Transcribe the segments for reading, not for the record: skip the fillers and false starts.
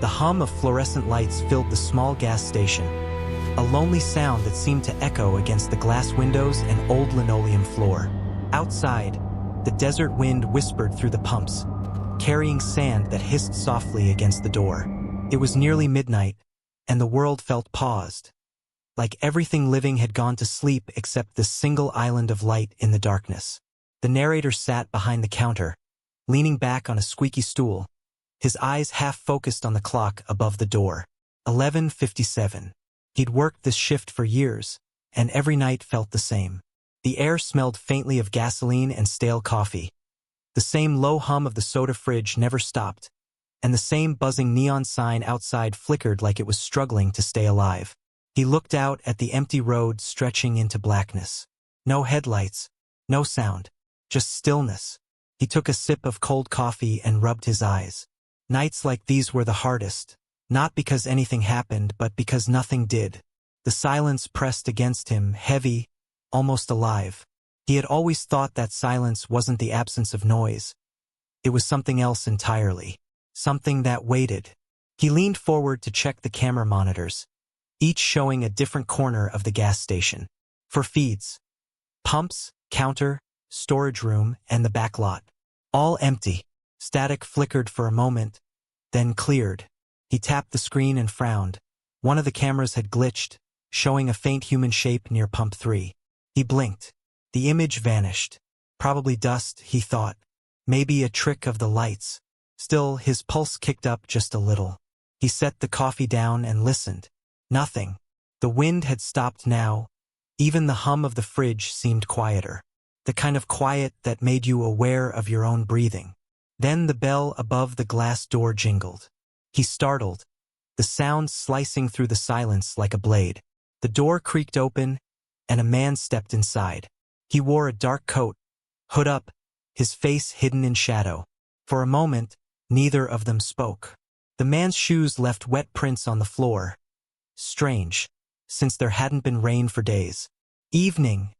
The hum of fluorescent lights filled the small gas station, a lonely sound that seemed to echo against the glass windows and old linoleum floor. Outside, the desert wind whispered through the pumps, carrying sand that hissed softly against the door. It was nearly midnight, and the world felt paused, like everything living had gone to sleep except this single island of light in the darkness. The narrator sat behind the counter, leaning back on a squeaky stool, his eyes half-focused on the clock above the door. 11:57. He'd worked this shift for years, and every night felt the same. The air smelled faintly of gasoline and stale coffee. The same low hum of the soda fridge never stopped, and the same buzzing neon sign outside flickered like it was struggling to stay alive. He looked out at the empty road stretching into blackness. No headlights, no sound, just stillness. He took a sip of cold coffee and rubbed his eyes. Nights like these were the hardest, not because anything happened, but because nothing did. The silence pressed against him, heavy, almost alive. He had always thought that silence wasn't the absence of noise. It was something else entirely. Something that waited. He leaned forward to check the camera monitors, each showing a different corner of the gas station. For feeds, pumps, counter, storage room, and the back lot. All empty. Static flickered for a moment, then cleared. He tapped the screen and frowned. One of the cameras had glitched, showing a faint human shape near pump 3. He blinked. The image vanished. Probably dust, he thought. Maybe a trick of the lights. Still, his pulse kicked up just a little. He set the coffee down and listened. Nothing. The wind had stopped now. Even the hum of the fridge seemed quieter. The kind of quiet that made you aware of your own breathing. Then the bell above the glass door jingled. He startled, the sound slicing through the silence like a blade. The door creaked open, and a man stepped inside. He wore a dark coat, hood up, his face hidden in shadow. For a moment, neither of them spoke. The man's shoes left wet prints on the floor. Strange, since there hadn't been rain for days. "Evening,"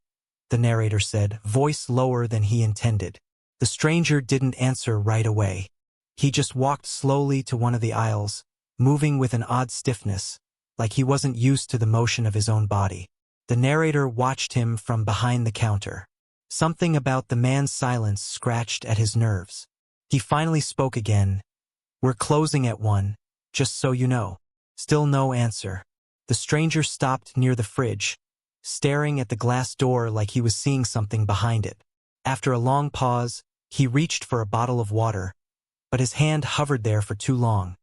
the narrator said, voice lower than he intended. The stranger didn't answer right away. He just walked slowly to one of the aisles, moving with an odd stiffness, like he wasn't used to the motion of his own body. The narrator watched him from behind the counter. Something about the man's silence scratched at his nerves. He finally spoke again. "We're closing at 1, just so you know." Still no answer. The stranger stopped near the fridge, staring at the glass door like he was seeing something behind it. After a long pause, he reached for a bottle of water, but his hand hovered there for too long,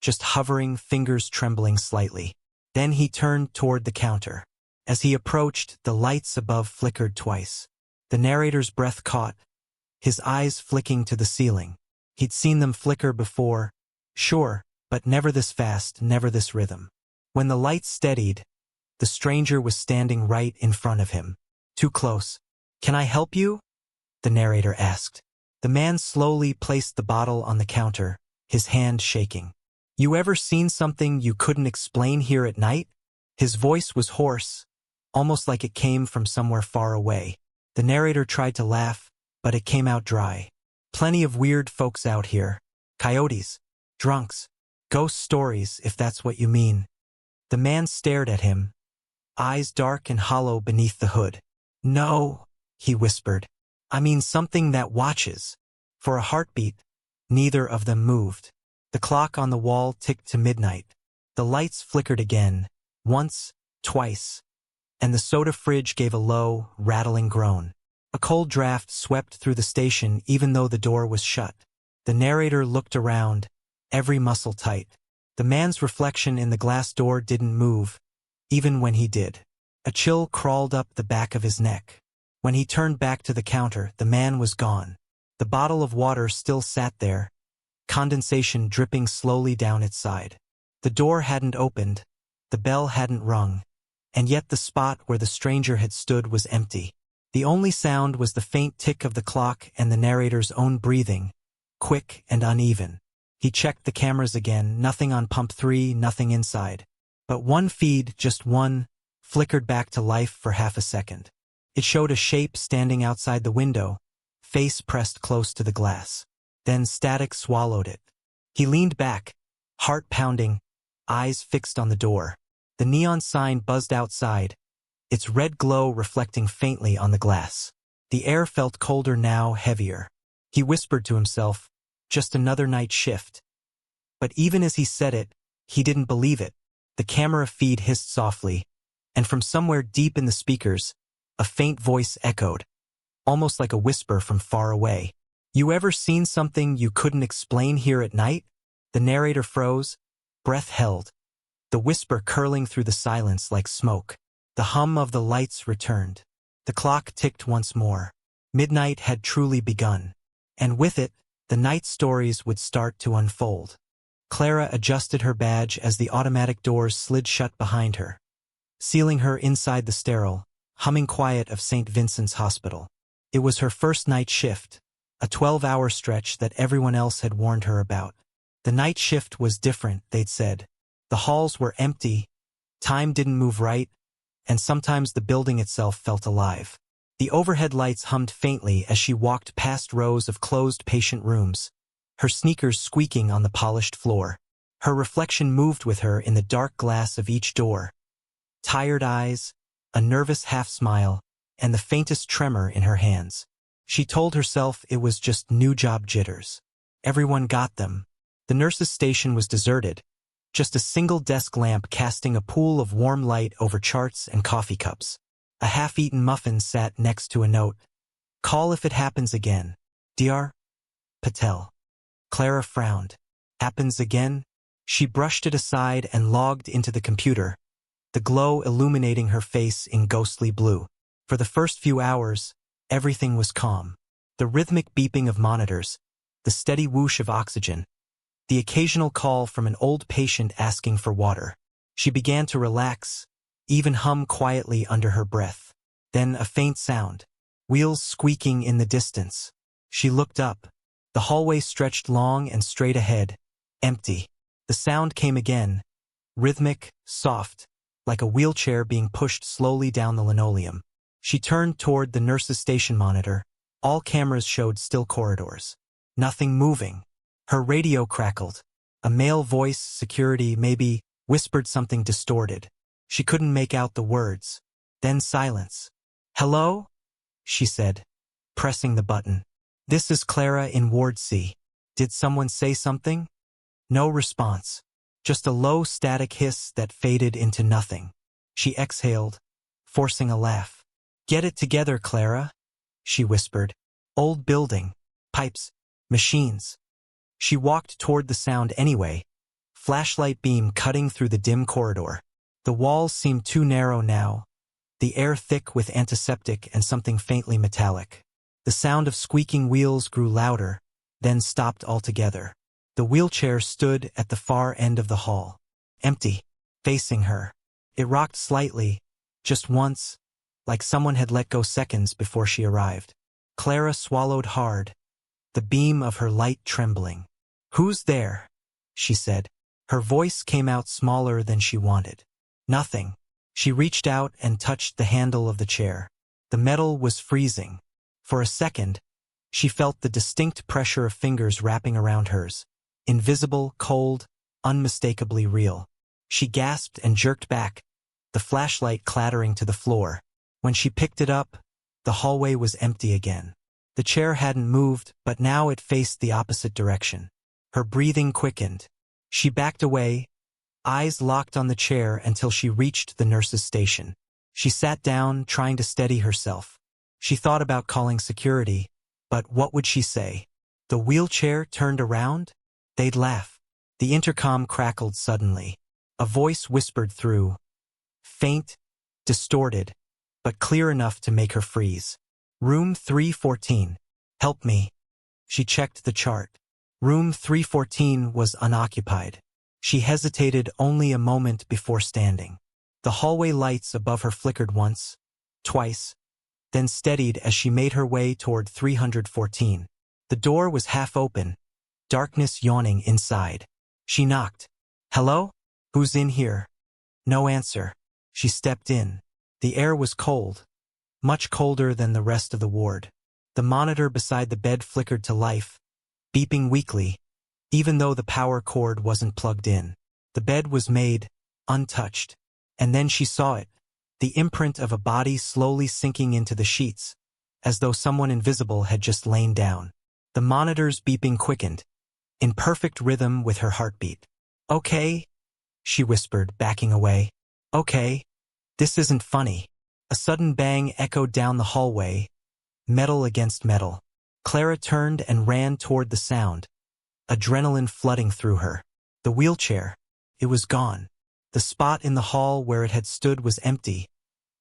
just hovering, fingers trembling slightly. Then he turned toward the counter. As he approached, the lights above flickered twice. The narrator's breath caught, his eyes flicking to the ceiling. He'd seen them flicker before, sure, but never this fast, never this rhythm. When the lights steadied, the stranger was standing right in front of him. Too close. "Can I help you?" the narrator asked. The man slowly placed the bottle on the counter, his hand shaking. "You ever seen something you couldn't explain here at night?" His voice was hoarse, almost like it came from somewhere far away. The narrator tried to laugh, but it came out dry. "Plenty of weird folks out here. Coyotes, drunks, ghost stories, if that's what you mean." The man stared at him, eyes dark and hollow beneath the hood. "No," he whispered. "I mean something that watches." For a heartbeat, neither of them moved. The clock on the wall ticked to midnight. The lights flickered again, once, twice, and the soda fridge gave a low, rattling groan. A cold draft swept through the station even though the door was shut. The narrator looked around, every muscle tight. The man's reflection in the glass door didn't move, even when he did. A chill crawled up the back of his neck. When he turned back to the counter, the man was gone. The bottle of water still sat there, condensation dripping slowly down its side. The door hadn't opened, the bell hadn't rung, and yet the spot where the stranger had stood was empty. The only sound was the faint tick of the clock and the narrator's own breathing, quick and uneven. He checked the cameras again, nothing on pump 3, nothing inside. But one feed, just one, flickered back to life for half a second. It showed a shape standing outside the window, face pressed close to the glass. Then static swallowed it. He leaned back, heart pounding, eyes fixed on the door. The neon sign buzzed outside, its red glow reflecting faintly on the glass. The air felt colder now, heavier. He whispered to himself, just another night shift. But even as he said it, he didn't believe it. The camera feed hissed softly, and from somewhere deep in the speakers, a faint voice echoed, almost like a whisper from far away. "You ever seen something you couldn't explain here at night?" The narrator froze, breath held, the whisper curling through the silence like smoke. The hum of the lights returned. The clock ticked once more. Midnight had truly begun. And with it, the night stories would start to unfold. Clara adjusted her badge as the automatic doors slid shut behind her, sealing her inside the sterile, humming quiet of St. Vincent's Hospital. It was her first night shift, a 12-hour stretch that everyone else had warned her about. The night shift was different, they'd said. The halls were empty, time didn't move right, and sometimes the building itself felt alive. The overhead lights hummed faintly as she walked past rows of closed patient rooms, her sneakers squeaking on the polished floor. Her reflection moved with her in the dark glass of each door. Tired eyes, a nervous half-smile, and the faintest tremor in her hands. She told herself it was just new job jitters. Everyone got them. The nurse's station was deserted, just a single desk lamp casting a pool of warm light over charts and coffee cups. A half-eaten muffin sat next to a note. "Call if it happens again. Dr. Patel." Clara frowned. Happens again? She brushed it aside and logged into the computer, the glow illuminating her face in ghostly blue. For the first few hours, everything was calm. The rhythmic beeping of monitors, the steady whoosh of oxygen, the occasional call from an old patient asking for water. She began to relax, even hum quietly under her breath. Then a faint sound, wheels squeaking in the distance. She looked up. The hallway stretched long and straight ahead, empty. The sound came again, rhythmic, soft, like a wheelchair being pushed slowly down the linoleum. She turned toward the nurse's station monitor. All cameras showed still corridors. Nothing moving. Her radio crackled. A male voice, security maybe, whispered something distorted. She couldn't make out the words. Then silence. "Hello?" she said, pressing the button. "This is Clara in Ward C. Did someone say something?" No response. Just a low static hiss that faded into nothing. She exhaled, forcing a laugh. "Get it together, Clara," she whispered. "Old building. Pipes. Machines." She walked toward the sound anyway, flashlight beam cutting through the dim corridor. The walls seemed too narrow now, the air thick with antiseptic and something faintly metallic. The sound of squeaking wheels grew louder, then stopped altogether. The wheelchair stood at the far end of the hall, empty, facing her. It rocked slightly, just once, like someone had let go seconds before she arrived. Clara swallowed hard, the beam of her light trembling. "Who's there?" she said. Her voice came out smaller than she wanted. "Nothing." She reached out and touched the handle of the chair. The metal was freezing. For a second, she felt the distinct pressure of fingers wrapping around hers. Invisible, cold, unmistakably real. She gasped and jerked back, the flashlight clattering to the floor. When she picked it up, the hallway was empty again. The chair hadn't moved, but now it faced the opposite direction. Her breathing quickened. She backed away, eyes locked on the chair until she reached the nurse's station. She sat down, trying to steady herself. She thought about calling security, but what would she say? The wheelchair turned around? They'd laugh. The intercom crackled suddenly. A voice whispered through, faint, distorted, but clear enough to make her freeze. "Room 314. Help me." She checked the chart. Room 314 was unoccupied. She hesitated only a moment before standing. The hallway lights above her flickered once, twice, then steadied as she made her way toward 314. The door was half open, darkness yawning inside. She knocked. "Hello? Who's in here?" No answer. She stepped in. The air was cold, much colder than the rest of the ward. The monitor beside the bed flickered to life, beeping weakly, even though the power cord wasn't plugged in. The bed was made, untouched. And then she saw it, the imprint of a body slowly sinking into the sheets, as though someone invisible had just lain down. The monitor's beeping quickened, in perfect rhythm with her heartbeat. "Okay," she whispered, backing away. "Okay. This isn't funny." A sudden bang echoed down the hallway, metal against metal. Clara turned and ran toward the sound, adrenaline flooding through her. The wheelchair, it was gone. The spot in the hall where it had stood was empty,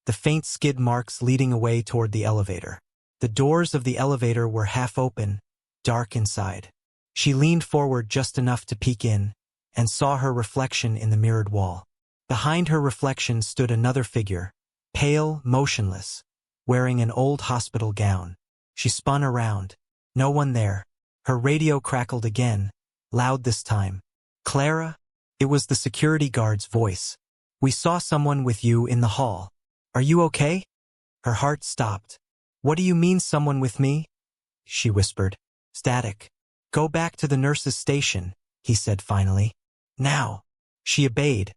the faint skid marks leading away toward the elevator. The doors of the elevator were half open, dark inside. She leaned forward just enough to peek in, and saw her reflection in the mirrored wall. Behind her reflection stood another figure, pale, motionless, wearing an old hospital gown. She spun around. No one there. Her radio crackled again, loud this time. "Clara?" It was the security guard's voice. "We saw someone with you in the hall. Are you okay?" Her heart stopped. "What do you mean someone with me?" she whispered. "Static. Go back to the nurse's station," he said finally. "Now." She obeyed,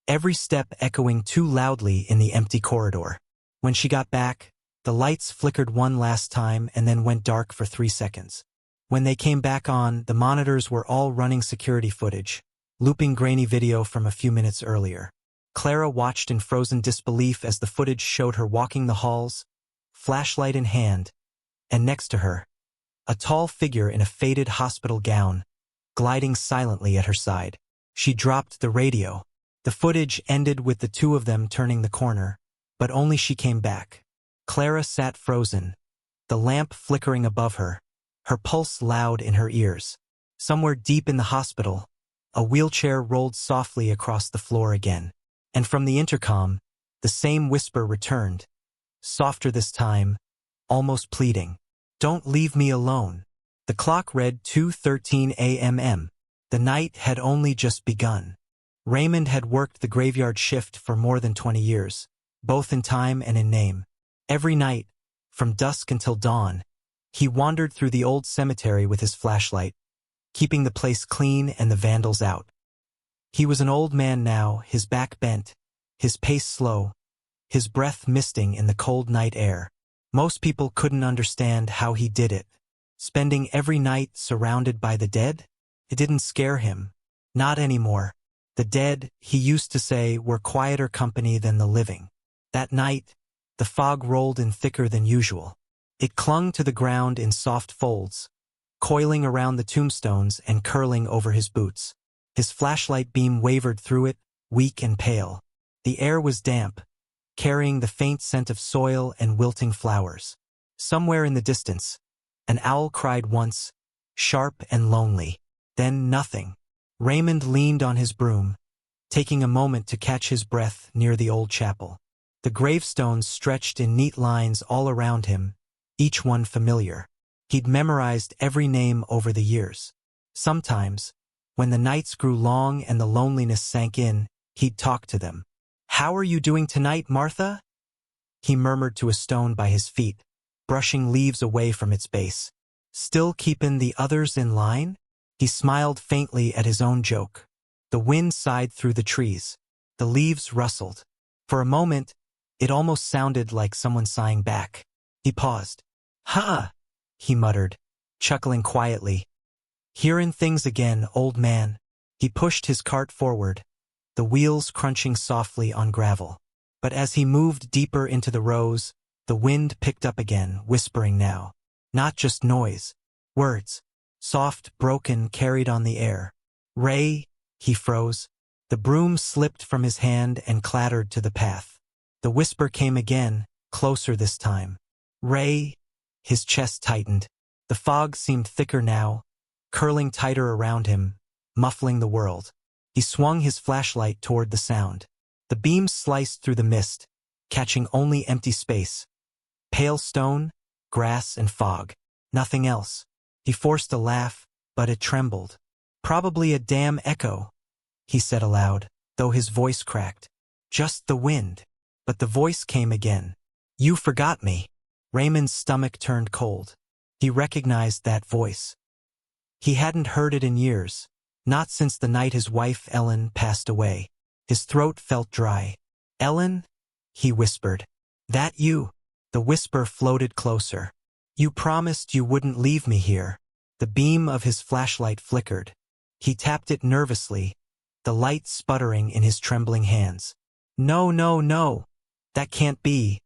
every step echoing too loudly in the empty corridor. When she got back, the lights flickered one last time and then went dark for 3 seconds. When they came back on, the monitors were all running security footage, looping grainy video from a few minutes earlier. Clara watched in frozen disbelief as the footage showed her walking the halls, flashlight in hand, and next to her, a tall figure in a faded hospital gown, gliding silently at her side. She dropped the radio. The footage ended with the two of them turning the corner, but only she came back. Clara sat frozen, the lamp flickering above her, her pulse loud in her ears. Somewhere deep in the hospital, a wheelchair rolled softly across the floor again. And from the intercom, the same whisper returned, softer this time, almost pleading. "Don't leave me alone." The clock read 2:13 a.m. The night had only just begun. Raymond had worked the graveyard shift for more than 20 years, both in time and in name. Every night, from dusk until dawn, he wandered through the old cemetery with his flashlight, keeping the place clean and the vandals out. He was an old man now, his back bent, his pace slow, his breath misting in the cold night air. Most people couldn't understand how he did it. Spending every night surrounded by the dead? It didn't scare him. Not anymore. The dead, he used to say, were quieter company than the living. That night, the fog rolled in thicker than usual. It clung to the ground in soft folds, coiling around the tombstones and curling over his boots. His flashlight beam wavered through it, weak and pale. The air was damp, carrying the faint scent of soil and wilting flowers. Somewhere in the distance, an owl cried once, sharp and lonely. Then nothing. Raymond leaned on his broom, taking a moment to catch his breath near the old chapel. The gravestones stretched in neat lines all around him, each one familiar. He'd memorized every name over the years. Sometimes, when the nights grew long and the loneliness sank in, he'd talk to them. "How are you doing tonight, Martha?" he murmured to a stone by his feet, brushing leaves away from its base. "Still keepin' the others in line?" He smiled faintly at his own joke. The wind sighed through the trees. The leaves rustled. For a moment, it almost sounded like someone sighing back. He paused. "Ha!" he muttered, chuckling quietly. "Hearin' things again, old man." He pushed his cart forward, the wheels crunching softly on gravel. But as he moved deeper into the rows, the wind picked up again, whispering now. Not just noise. Words. Soft, broken, carried on the air. "Ray," he froze. The broom slipped from his hand and clattered to the path. The whisper came again, closer this time. "Ray." His chest tightened. The fog seemed thicker now, curling tighter around him, muffling the world. He swung his flashlight toward the sound. The beam sliced through the mist, catching only empty space. Pale stone, grass, and fog. Nothing else. He forced a laugh, but it trembled. "Probably a damn echo," he said aloud, though his voice cracked. "Just the wind." But the voice came again. "You forgot me." Raymond's stomach turned cold. He recognized that voice. He hadn't heard it in years, not since the night his wife Ellen passed away. His throat felt dry. "Ellen?" he whispered. "That you?" The whisper floated closer. "You promised you wouldn't leave me here." The beam of his flashlight flickered. He tapped it nervously, the light sputtering in his trembling hands. "No, no, no. That can't be."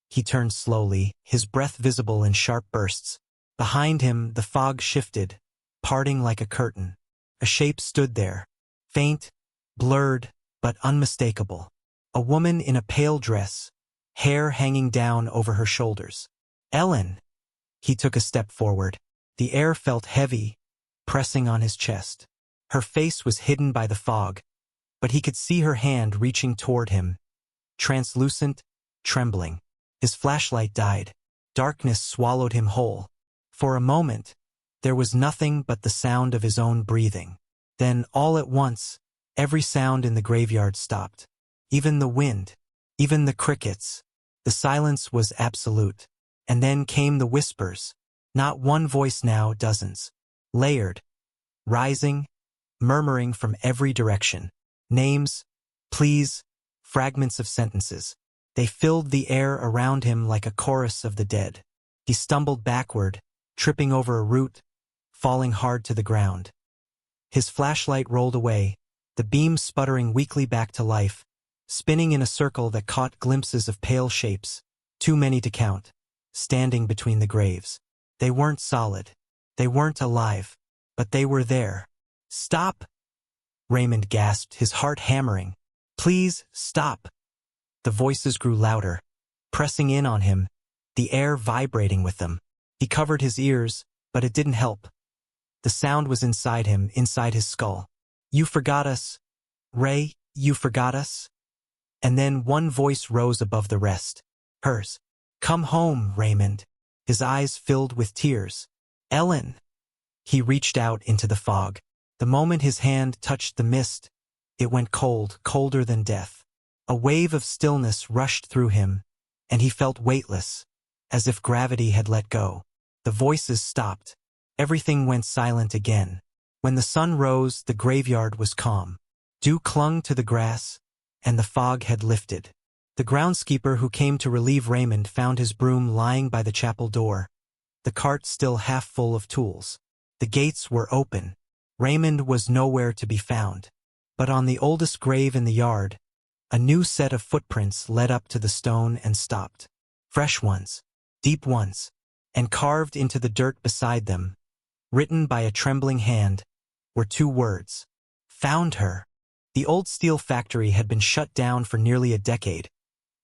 He turned slowly, his breath visible in sharp bursts. Behind him, the fog shifted, parting like a curtain. A shape stood there, faint, blurred, but unmistakable. A woman in a pale dress, hair hanging down over her shoulders. "Ellen!" He took a step forward. The air felt heavy, pressing on his chest. Her face was hidden by the fog, but he could see her hand reaching toward him, translucent, trembling. His flashlight died. Darkness swallowed him whole. For a moment, there was nothing but the sound of his own breathing. Then, all at once, every sound in the graveyard stopped. Even the wind, even the crickets. The silence was absolute. And then came the whispers. Not one voice now, dozens. Layered, rising, murmuring from every direction. Names, pleas, fragments of sentences. They filled the air around him like a chorus of the dead. He stumbled backward, tripping over a root, falling hard to the ground. His flashlight rolled away, the beam sputtering weakly back to life, spinning in a circle that caught glimpses of pale shapes, too many to count, standing between the graves. They weren't solid. They weren't alive. But they were there. "Stop!" Raymond gasped, his heart hammering. "Please, stop!" The voices grew louder, pressing in on him, the air vibrating with them. He covered his ears, but it didn't help. The sound was inside him, inside his skull. "You forgot us, Ray, you forgot us?" And then one voice rose above the rest. Hers. "Come home, Raymond." His eyes filled with tears. "Ellen!" He reached out into the fog. The moment his hand touched the mist, it went cold, colder than death. A wave of stillness rushed through him, and he felt weightless, as if gravity had let go. The voices stopped. Everything went silent again. When the sun rose, the graveyard was calm. Dew clung to the grass, and the fog had lifted. The groundskeeper who came to relieve Raymond found his broom lying by the chapel door, the cart still half full of tools. The gates were open. Raymond was nowhere to be found. But on the oldest grave in the yard, a new set of footprints led up to the stone and stopped. Fresh ones, deep ones, and carved into the dirt beside them, written by a trembling hand, were two words. "Found her." The old steel factory had been shut down for nearly a decade,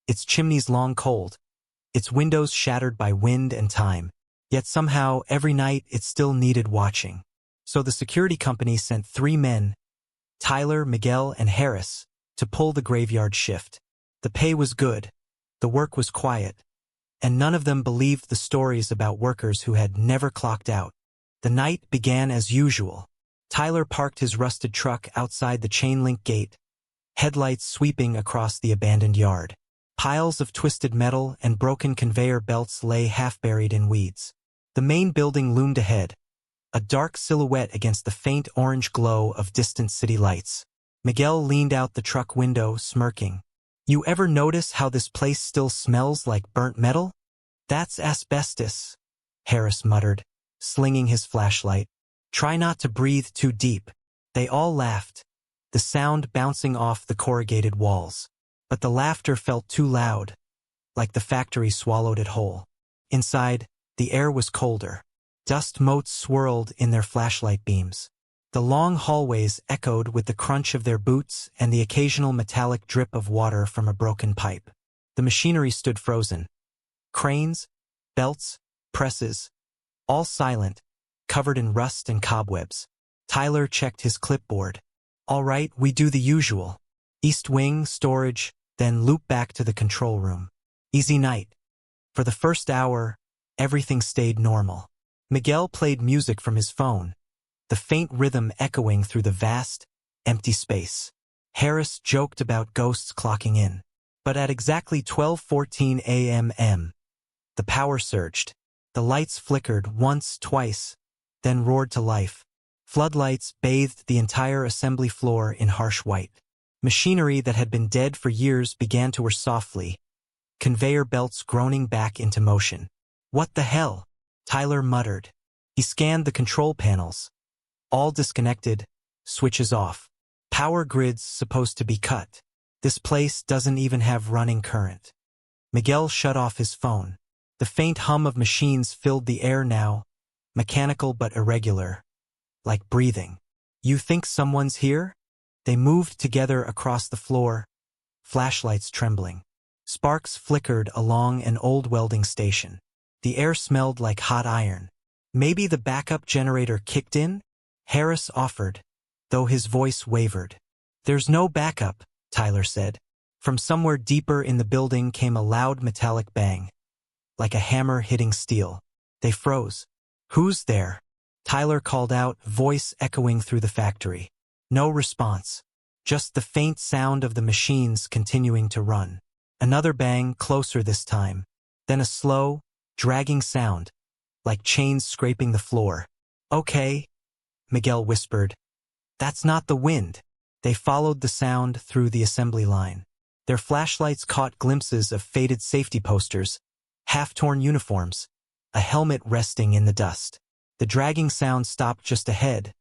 its chimneys long cold, its windows shattered by wind and time. Yet somehow, every night, it still needed watching. So the security company sent 3 men, Tyler, Miguel, and Harris, to pull the graveyard shift. The pay was good, the work was quiet, and none of them believed the stories about workers who had never clocked out. The night began as usual. Tyler parked his rusted truck outside the chain-link gate, headlights sweeping across the abandoned yard. Piles of twisted metal and broken conveyor belts lay half-buried in weeds. The main building loomed ahead, a dark silhouette against the faint orange glow of distant city lights. Miguel leaned out the truck window, smirking. "You ever notice how this place still smells like burnt metal?" "That's asbestos," Harris muttered, slinging his flashlight. "Try not to breathe too deep." They all laughed, the sound bouncing off the corrugated walls. But the laughter felt too loud, like the factory swallowed it whole. Inside, the air was colder. Dust motes swirled in their flashlight beams. The long hallways echoed with the crunch of their boots and the occasional metallic drip of water from a broken pipe. The machinery stood frozen. Cranes, belts, presses, all silent, covered in rust and cobwebs. Tyler checked his clipboard. "All right, we do the usual. East wing, storage, then loop back to the control room. Easy night." For the first hour, everything stayed normal. Miguel played music from his phone, the faint rhythm echoing through the vast, empty space. Harris joked about ghosts clocking in. But at exactly 12:14 a.m., the power surged. The lights flickered once, twice, then roared to life. Floodlights bathed the entire assembly floor in harsh white. Machinery that had been dead for years began to whir softly, conveyor belts groaning back into motion. "What the hell?" Tyler muttered. He scanned the control panels. All disconnected, switches off. Power grids supposed to be cut. This place doesn't even have running current. Miguel shut off his phone. The faint hum of machines filled the air now, mechanical but irregular, like breathing. "You think someone's here?" They moved together across the floor, flashlights trembling. Sparks flickered along an old welding station. The air smelled like hot iron. "Maybe the backup generator kicked in?" Harris offered, though his voice wavered. "There's no backup," Tyler said. From somewhere deeper in the building came a loud metallic bang, like a hammer hitting steel. They froze. "Who's there?" Tyler called out, voice echoing through the factory. No response. Just the faint sound of the machines continuing to run. Another bang, closer this time. Then a slow, dragging sound, like chains scraping the floor. "Okay," Miguel whispered. "That's not the wind." They followed the sound through the assembly line. Their flashlights caught glimpses of faded safety posters, half-torn uniforms, a helmet resting in the dust. The dragging sound stopped just ahead,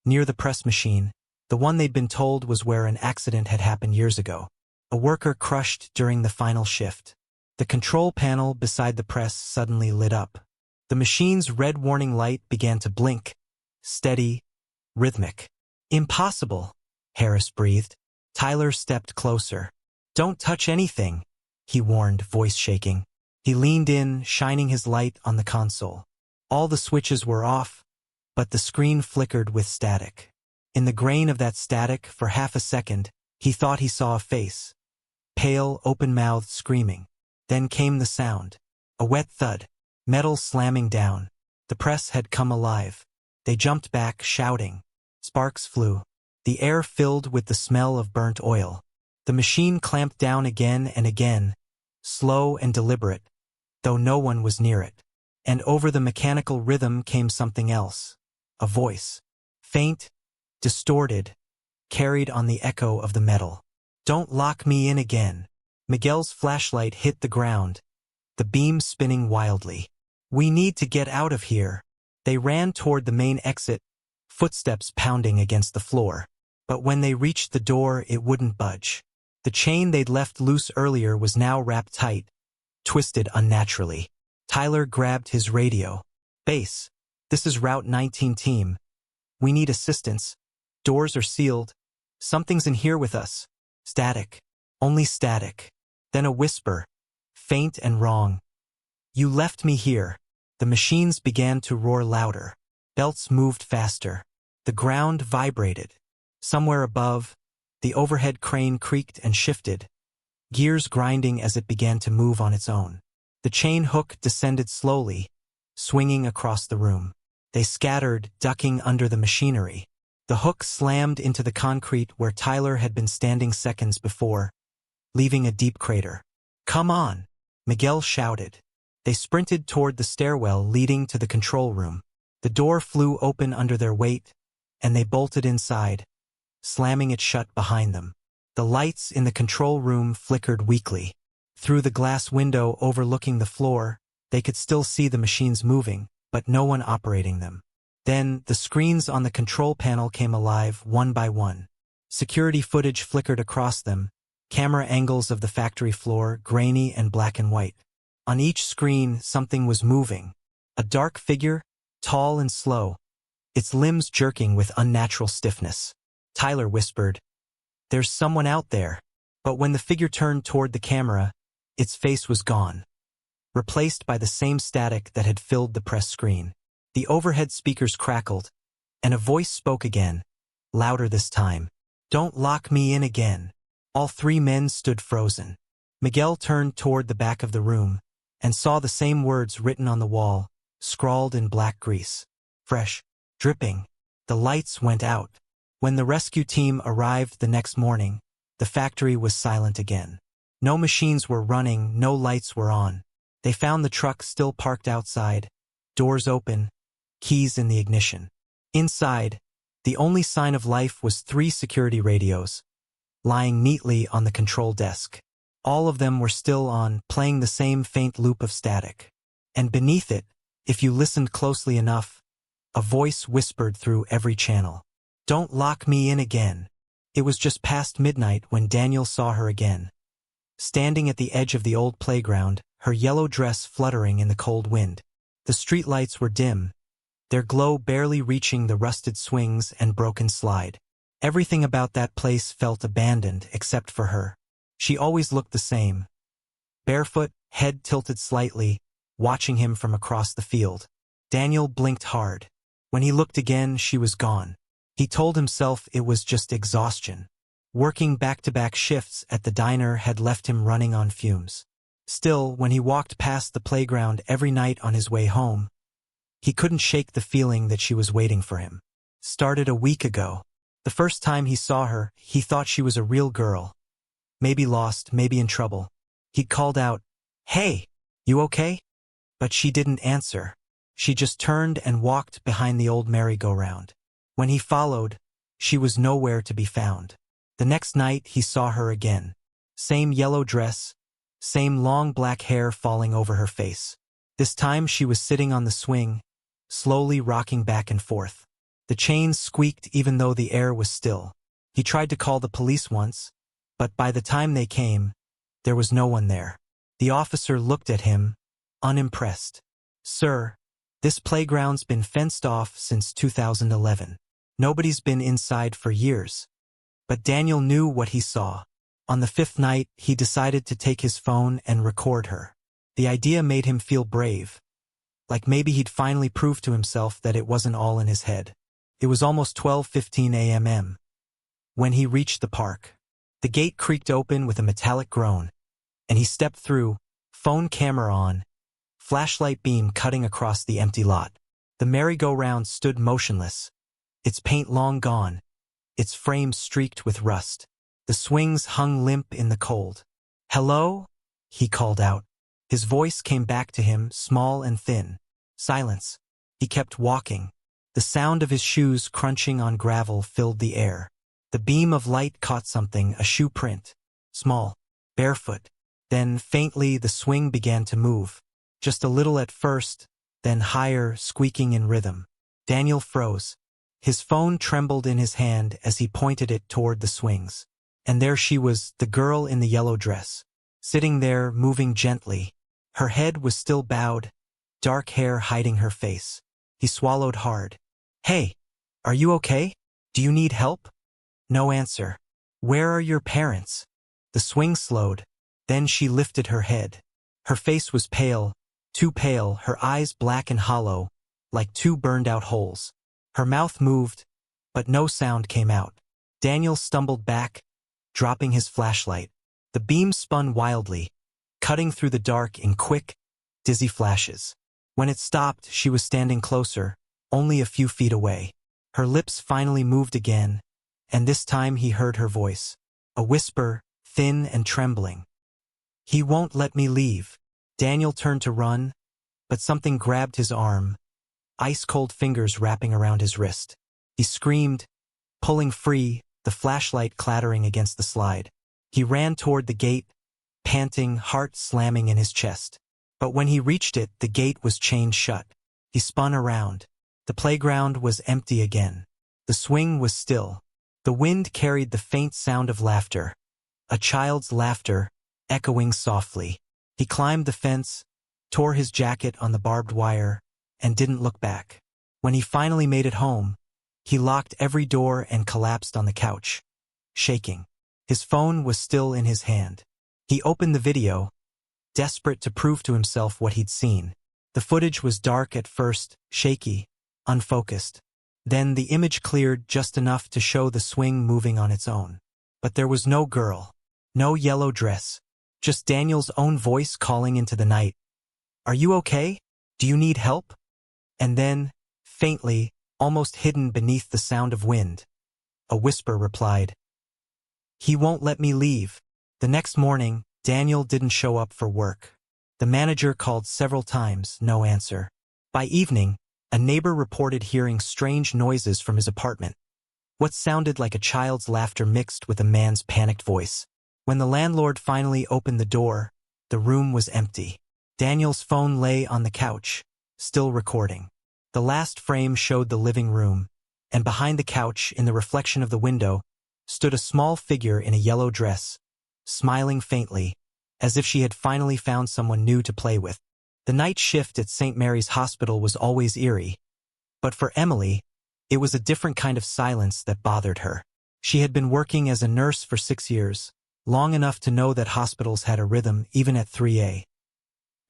near the press machine, the one they'd been told was where an accident had happened years ago. A worker crushed during the final shift. The control panel beside the press suddenly lit up. The machine's red warning light began to blink, steady, rhythmic. "Impossible," Harris breathed. Tyler stepped closer. "Don't touch anything," he warned, voice shaking. He leaned in, shining his light on the console. All the switches were off, but the screen flickered with static. In the grain of that static, for half a second, he thought he saw a face. Pale, open-mouthed, screaming. Then came the sound. A wet thud. Metal slamming down. The press had come alive. They jumped back, shouting. Sparks flew. The air filled with the smell of burnt oil. The machine clamped down again and again, slow and deliberate, though no one was near it. And over the mechanical rhythm came something else. A voice. Faint, distorted, carried on the echo of the metal. "Don't lock me in again." Miguel's flashlight hit the ground, the beam spinning wildly. "We need to get out of here." They ran toward the main exit, footsteps pounding against the floor. But when they reached the door, it wouldn't budge. The chain they'd left loose earlier was now wrapped tight, twisted unnaturally. Tyler grabbed his radio. "Base, this is Route 19 team. We need assistance. Doors are sealed. Something's in here with us." Static. Only static. Then a whisper, faint and wrong. "You left me here." The machines began to roar louder. Belts moved faster. The ground vibrated. Somewhere above, the overhead crane creaked and shifted, gears grinding as it began to move on its own. The chain hook descended slowly, swinging across the room. They scattered, ducking under the machinery. The hook slammed into the concrete where Tyler had been standing seconds before, leaving a deep crater. "Come on," Miguel shouted. They sprinted toward the stairwell leading to the control room. The door flew open under their weight, and they bolted inside, slamming it shut behind them. The lights in the control room flickered weakly. Through the glass window overlooking the floor, they could still see the machines moving, but no one operating them. Then, the screens on the control panel came alive, one by one. Security footage flickered across them, camera angles of the factory floor, grainy and black and white. On each screen, something was moving. A dark figure, tall and slow, its limbs jerking with unnatural stiffness. Tyler whispered, "There's someone out there." But when the figure turned toward the camera, its face was gone, replaced by the same static that had filled the press screen. The overhead speakers crackled, and a voice spoke again, louder this time. "Don't lock me in again." All three men stood frozen. Miguel turned toward the back of the room, and saw the same words written on the wall, scrawled in black grease. Fresh, dripping. The lights went out. When the rescue team arrived the next morning, the factory was silent again. No machines were running, no lights were on. They found the truck still parked outside, doors open, keys in the ignition. Inside, The only sign of life was 3 security radios, lying neatly on the control desk. All of them were still on, playing the same faint loop of static. And beneath it, if you listened closely enough, a voice whispered through every channel. "Don't lock me in again." It was just past midnight when Daniel saw her again. Standing at the edge of the old playground, her yellow dress fluttering in the cold wind. The streetlights were dim, their glow barely reaching the rusted swings and broken slide. Everything about that place felt abandoned except for her. She always looked the same. Barefoot, head tilted slightly, watching him from across the field. Daniel blinked hard. When he looked again, she was gone. He told himself it was just exhaustion. Working back-to-back shifts at the diner had left him running on fumes. Still, when he walked past the playground every night on his way home, he couldn't shake the feeling that she was waiting for him. Started a week ago. The first time he saw her, he thought she was a real girl. Maybe lost, maybe in trouble. He called out, "Hey, you okay?" But she didn't answer. She just turned and walked behind the old merry-go-round. When he followed, she was nowhere to be found. The next night he saw her again. Same yellow dress, same long black hair falling over her face. This time she was sitting on the swing, slowly rocking back and forth. The chains squeaked even though the air was still. He tried to call the police once, but by the time they came, there was no one there. The officer looked at him, unimpressed. "Sir, this playground's been fenced off since 2011. Nobody's been inside for years." But Daniel knew what he saw. On the 5th night, he decided to take his phone and record her. The idea made him feel brave. Like maybe he'd finally prove to himself that it wasn't all in his head. It was almost 12:15 a.m. when he reached the park. The gate creaked open with a metallic groan, and he stepped through, phone camera on, flashlight beam cutting across the empty lot. The merry-go-round stood motionless, its paint long gone, its frame streaked with rust. The swings hung limp in the cold. "Hello?" he called out. His voice came back to him, small and thin. Silence. He kept walking. The sound of his shoes crunching on gravel filled the air. The beam of light caught something, a shoe print. Small, barefoot. Then, faintly, the swing began to move. Just a little at first, then higher, squeaking in rhythm. Daniel froze. His phone trembled in his hand as he pointed it toward the swings. And there she was, the girl in the yellow dress. Sitting there, moving gently. Her head was still bowed, dark hair hiding her face. He swallowed hard. "Hey, are you okay? Do you need help?" No answer. "Where are your parents?" The swing slowed. Then she lifted her head. Her face was pale, too pale, her eyes black and hollow, like 2 burned-out holes. Her mouth moved, but no sound came out. Daniel stumbled back, dropping his flashlight. The beam spun wildly, cutting through the dark in quick, dizzy flashes. When it stopped, she was standing closer, only a few feet away. Her lips finally moved again, and this time he heard her voice. A whisper, thin and trembling. "He won't let me leave." Daniel turned to run, but something grabbed his arm, ice-cold fingers wrapping around his wrist. He screamed, pulling free, the flashlight clattering against the slide. He ran toward the gate, panting, heart slamming in his chest. But when he reached it, the gate was chained shut. He spun around. The playground was empty again. The swing was still. The wind carried the faint sound of laughter, a child's laughter, echoing softly. He climbed the fence, tore his jacket on the barbed wire, and didn't look back. When he finally made it home, he locked every door and collapsed on the couch, shaking. His phone was still in his hand. He opened the video, desperate to prove to himself what he'd seen. The footage was dark at first, shaky, unfocused. Then the image cleared just enough to show the swing moving on its own. But there was no girl, no yellow dress, just Daniel's own voice calling into the night. "Are you okay? Do you need help?" And then, faintly, almost hidden beneath the sound of wind, a whisper replied, "He won't let me leave." The next morning, Daniel didn't show up for work. The manager called several times, no answer. By evening, a neighbor reported hearing strange noises from his apartment. what sounded like a child's laughter mixed with a man's panicked voice. When the landlord finally opened the door, the room was empty. Daniel's phone lay on the couch, still recording. The last frame showed the living room, and behind the couch, in the reflection of the window, stood a small figure in a yellow dress, smiling faintly, as if she had finally found someone new to play with. The night shift at St. Mary's Hospital was always eerie, but for Emily, it was a different kind of silence that bothered her. She had been working as a nurse for 6 years, long enough to know that hospitals had a rhythm even at 3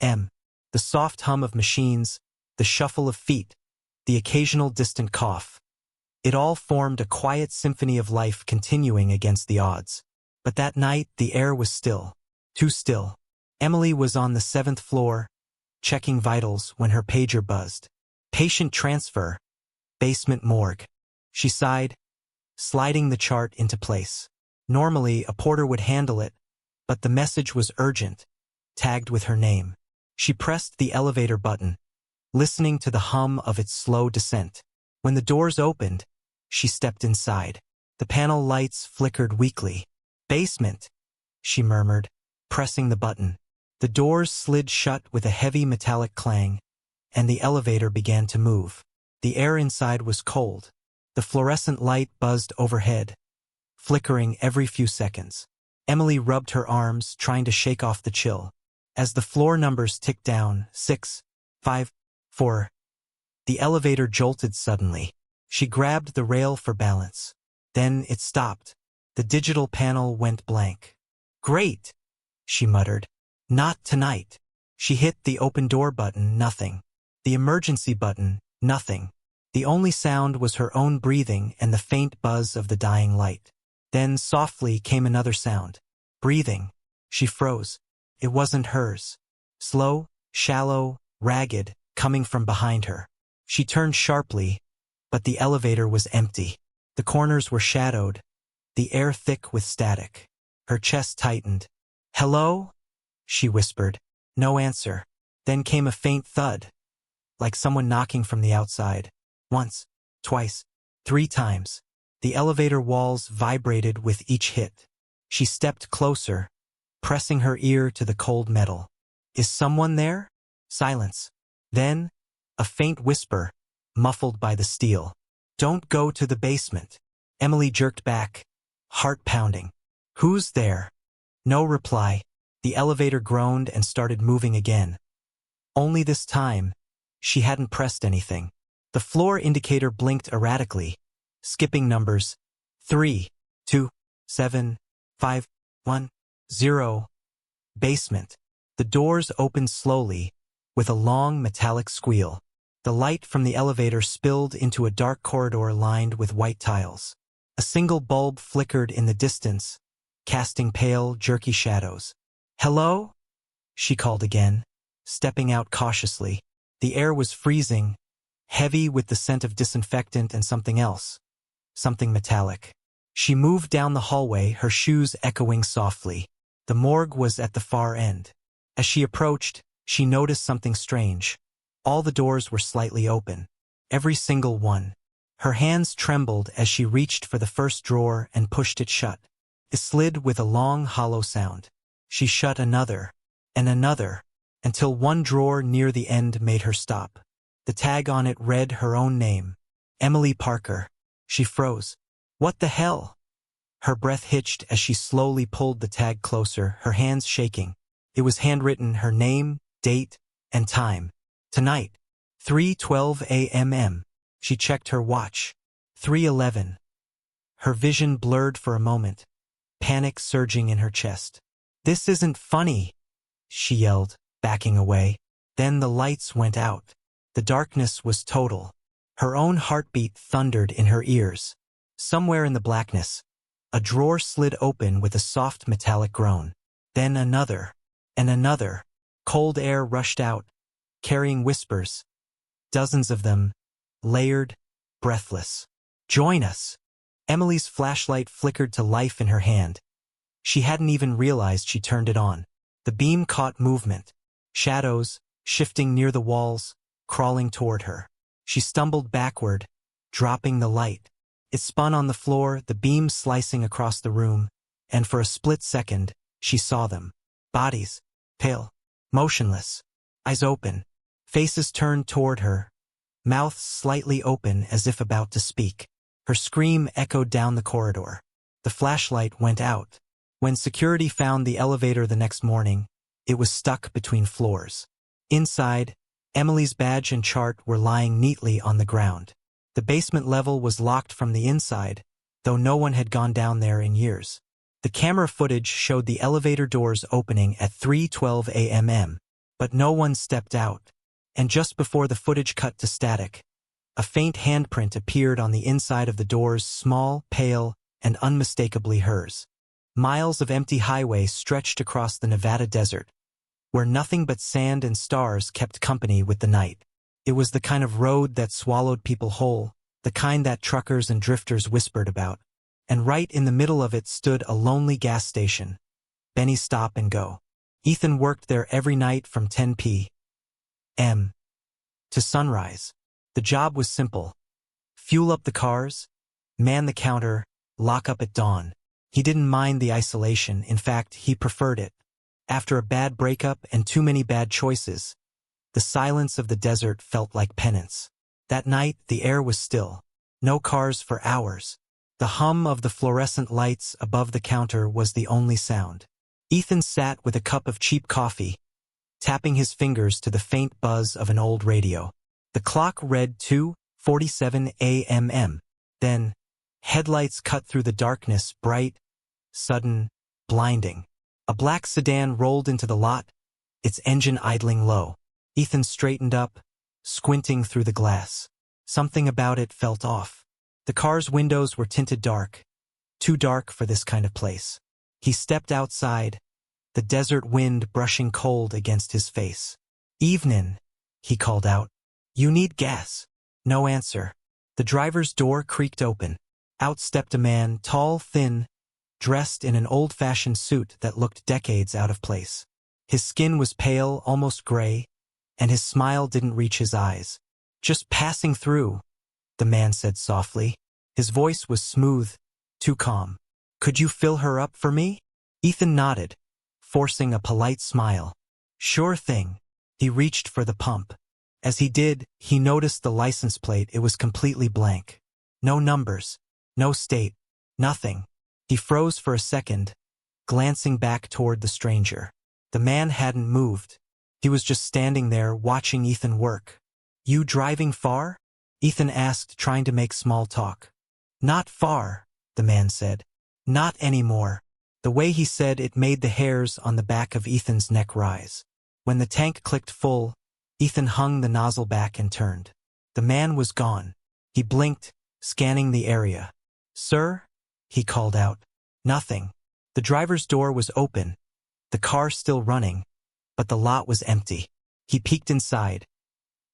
a.m. The soft hum of machines, the shuffle of feet, the occasional distant cough. It all formed a quiet symphony of life continuing against the odds. But that night, the air was still. Too still. Emily was on the 7th floor, checking vitals when her pager buzzed. Patient transfer. Basement morgue. She sighed, sliding the chart into place. Normally, a porter would handle it, but the message was urgent, tagged with her name. She pressed the elevator button, listening to the hum of its slow descent. When the doors opened, she stepped inside. The panel lights flickered weakly. Basement, she murmured, pressing the button. The doors slid shut with a heavy metallic clang, and the elevator began to move. The air inside was cold. The fluorescent light buzzed overhead, flickering every few seconds. Emily rubbed her arms, trying to shake off the chill. As the floor numbers ticked down, 6, 5, 4, the elevator jolted suddenly. She grabbed the rail for balance. Then it stopped. The digital panel went blank. Great, she muttered. Not tonight. She hit the open door button, nothing. The emergency button, nothing. The only sound was her own breathing and the faint buzz of the dying light. Then softly came another sound. Breathing. She froze. It wasn't hers. Slow, shallow, ragged, coming from behind her. She turned sharply, but the elevator was empty. The corners were shadowed, the air thick with static. Her chest tightened. Hello? She whispered. No answer. Then came a faint thud, like someone knocking from the outside. Once, twice, 3 times. The elevator walls vibrated with each hit. She stepped closer, pressing her ear to the cold metal. Is someone there? Silence. Then, a faint whisper, muffled by the steel. Don't go to the basement. Emily jerked back, heart pounding. Who's there? No reply. The elevator groaned and started moving again. Only this time, she hadn't pressed anything. The floor indicator blinked erratically, skipping numbers 3, 2, 7, 5, 1, 0. Basement. The doors opened slowly, with a long metallic squeal. The light from the elevator spilled into a dark corridor lined with white tiles. A single bulb flickered in the distance, casting pale, jerky shadows. Hello? She called again, stepping out cautiously. The air was freezing, heavy with the scent of disinfectant and something else. Something metallic. She moved down the hallway, her shoes echoing softly. The morgue was at the far end. As she approached, she noticed something strange. All the doors were slightly open. Every single one. Her hands trembled as she reached for the first drawer and pushed it shut. It slid with a long, hollow sound. She shut another, and another, until one drawer near the end made her stop. The tag on it read her own name. Emily Parker. She froze. What the hell? Her breath hitched as she slowly pulled the tag closer, her hands shaking. It was handwritten, her name, date, and time. Tonight, 3:12 a.m. She checked her watch. 3:11. Her vision blurred for a moment, panic surging in her chest. This isn't funny, she yelled, backing away. Then the lights went out. The darkness was total. Her own heartbeat thundered in her ears. Somewhere in the blackness, a drawer slid open with a soft metallic groan. Then another, and another. Cold air rushed out, carrying whispers. Dozens of them, layered, breathless. Join us. Emily's flashlight flickered to life in her hand. She hadn't even realized she turned it on. The beam caught movement. Shadows, shifting near the walls, crawling toward her. She stumbled backward, dropping the light. It spun on the floor, the beam slicing across the room, and for a split second, she saw them. Bodies, pale, motionless, eyes open, faces turned toward her, mouths slightly open as if about to speak. Her scream echoed down the corridor. The flashlight went out. When security found the elevator the next morning, it was stuck between floors. Inside, Emily's badge and chart were lying neatly on the ground. The basement level was locked from the inside, though no one had gone down there in years. The camera footage showed the elevator doors opening at 3:12 a.m., but no one stepped out, and just before the footage cut to static, a faint handprint appeared on the inside of the doors, small, pale, and unmistakably hers. Miles of empty highway stretched across the Nevada desert, where nothing but sand and stars kept company with the night. It was the kind of road that swallowed people whole, the kind that truckers and drifters whispered about. And right in the middle of it stood a lonely gas station, Benny's Stop and Go. Ethan worked there every night from 10 p.m. to sunrise. The job was simple. Fuel up the cars, man the counter, lock up at dawn. He didn't mind the isolation, in fact, he preferred it. After a bad breakup and too many bad choices, the silence of the desert felt like penance. That night, the air was still. No cars for hours. The hum of the fluorescent lights above the counter was the only sound. Ethan sat with a cup of cheap coffee, tapping his fingers to the faint buzz of an old radio. The clock read 2:47 a.m. Then, headlights cut through the darkness, bright, sudden, blinding. A black sedan rolled into the lot, its engine idling low. Ethan straightened up, squinting through the glass. Something about it felt off. The car's windows were tinted dark, too dark for this kind of place. He stepped outside, the desert wind brushing cold against his face. "Evenin'," he called out. "You need gas." No answer. The driver's door creaked open. Out stepped a man, tall, thin, dressed in an old-fashioned suit that looked decades out of place. His skin was pale, almost gray, and his smile didn't reach his eyes. "Just passing through," the man said softly. His voice was smooth, too calm. "Could you fill her up for me?" Ethan nodded, forcing a polite smile. "Sure thing." He reached for the pump. As he did, he noticed the license plate. It was completely blank. No numbers, no state, nothing. He froze for a second, glancing back toward the stranger. The man hadn't moved. He was just standing there, watching Ethan work. "You driving far?" Ethan asked, trying to make small talk. "Not far," the man said. "Not anymore." The way he said it made the hairs on the back of Ethan's neck rise. When the tank clicked full, Ethan hung the nozzle back and turned. The man was gone. He blinked, scanning the area. "Sir?" he called out. Nothing. The driver's door was open, the car still running, but the lot was empty. He peeked inside.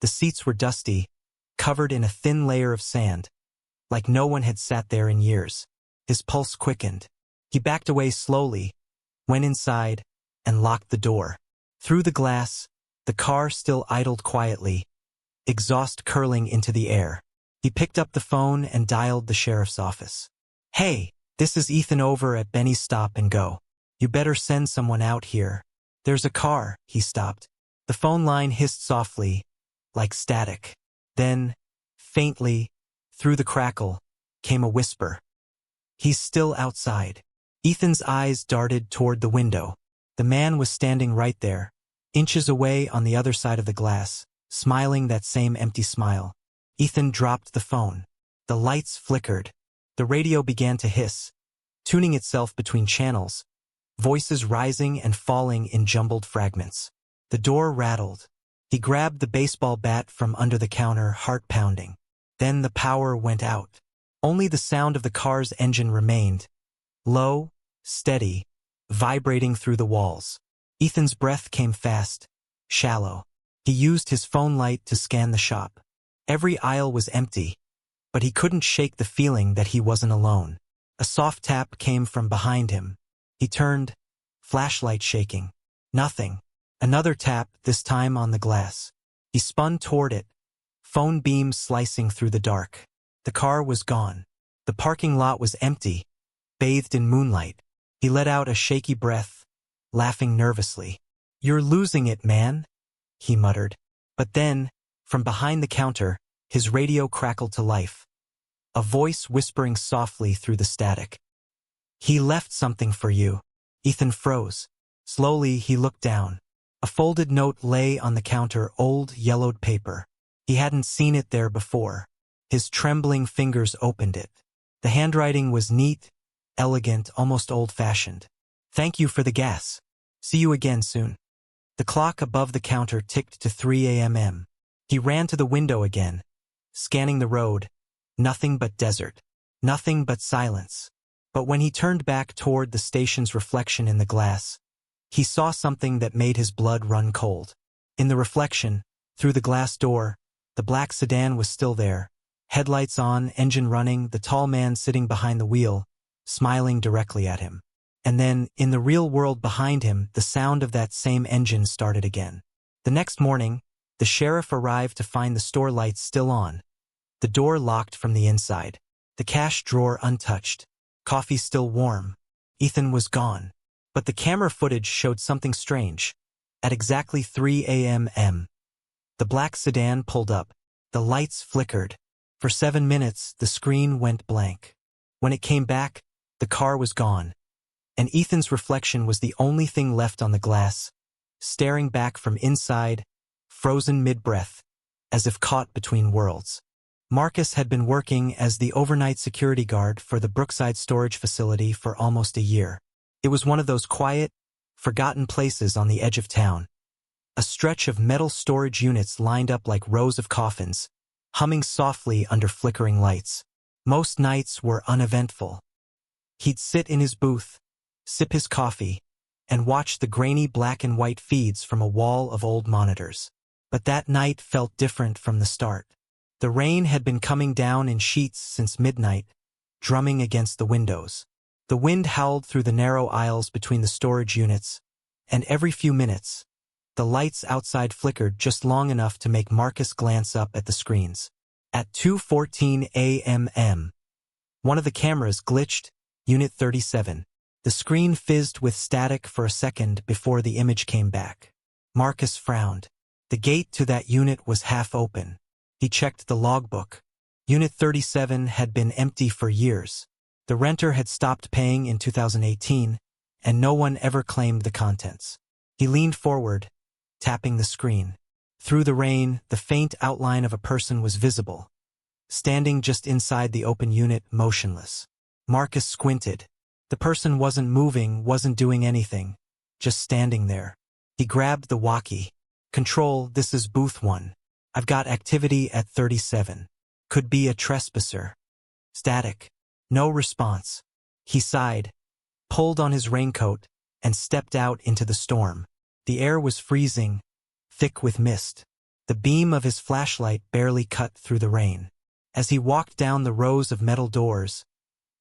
The seats were dusty, covered in a thin layer of sand, like no one had sat there in years. His pulse quickened. He backed away slowly, went inside, and locked the door. Through the glass, the car still idled quietly, exhaust curling into the air. He picked up the phone and dialed the sheriff's office. "Hey, this is Ethan over at Benny's Stop and Go. You better send someone out here. There's a car." He stopped. The phone line hissed softly, like static. Then, faintly, through the crackle, came a whisper. "He's still outside." Ethan's eyes darted toward the window. The man was standing right there, inches away on the other side of the glass, smiling that same empty smile. Ethan dropped the phone. The lights flickered. The radio began to hiss, tuning itself between channels, voices rising and falling in jumbled fragments. The door rattled. He grabbed the baseball bat from under the counter, heart pounding. Then the power went out. Only the sound of the car's engine remained, low, steady, vibrating through the walls. Ethan's breath came fast, shallow. He used his phone light to scan the shop. Every aisle was empty, but he couldn't shake the feeling that he wasn't alone. A soft tap came from behind him. He turned, flashlight shaking. Nothing. Another tap, this time on the glass. He spun toward it, phone beam slicing through the dark. The car was gone. The parking lot was empty, bathed in moonlight. He let out a shaky breath, laughing nervously. "You're losing it, man," he muttered. But then, from behind the counter, his radio crackled to life. A voice whispering softly through the static. "He left something for you." Ethan froze. Slowly, he looked down. A folded note lay on the counter, old, yellowed paper. He hadn't seen it there before. His trembling fingers opened it. The handwriting was neat, elegant, almost old-fashioned. "Thank you for the gas. See you again soon." The clock above the counter ticked to 3 a.m. He ran to the window again, scanning the road. Nothing but desert. Nothing but silence. But when he turned back toward the station's reflection in the glass, he saw something that made his blood run cold. In the reflection, through the glass door, the black sedan was still there. Headlights on, engine running, the tall man sitting behind the wheel, smiling directly at him. And then, in the real world behind him, the sound of that same engine started again. The next morning, the sheriff arrived to find the store lights still on, the door locked from the inside, the cash drawer untouched, coffee still warm. Ethan was gone. But the camera footage showed something strange. At exactly 3 a.m., the black sedan pulled up. The lights flickered. For 7 minutes, the screen went blank. When it came back, the car was gone. And Ethan's reflection was the only thing left on the glass, staring back from inside, frozen mid-breath, as if caught between worlds. Marcus had been working as the overnight security guard for the Brookside storage facility for almost a year. It was one of those quiet, forgotten places on the edge of town. A stretch of metal storage units lined up like rows of coffins, humming softly under flickering lights. Most nights were uneventful. He'd sit in his booth, sip his coffee, and watch the grainy black and white feeds from a wall of old monitors. But that night felt different from the start. The rain had been coming down in sheets since midnight, drumming against the windows. The wind howled through the narrow aisles between the storage units, and every few minutes, the lights outside flickered just long enough to make Marcus glance up at the screens. At 2:14 a.m., one of the cameras glitched, Unit 37. The screen fizzed with static for a second before the image came back. Marcus frowned. The gate to that unit was half open. He checked the logbook. Unit 37 had been empty for years. The renter had stopped paying in 2018, and no one ever claimed the contents. He leaned forward, tapping the screen. Through the rain, the faint outline of a person was visible, standing just inside the open unit, motionless. Marcus squinted. The person wasn't moving, wasn't doing anything, just standing there. He grabbed the walkie. "Control, this is Booth 1. I've got activity at 37. Could be a trespasser." Static. No response. He sighed, pulled on his raincoat, and stepped out into the storm. The air was freezing, thick with mist. The beam of his flashlight barely cut through the rain. As he walked down the rows of metal doors,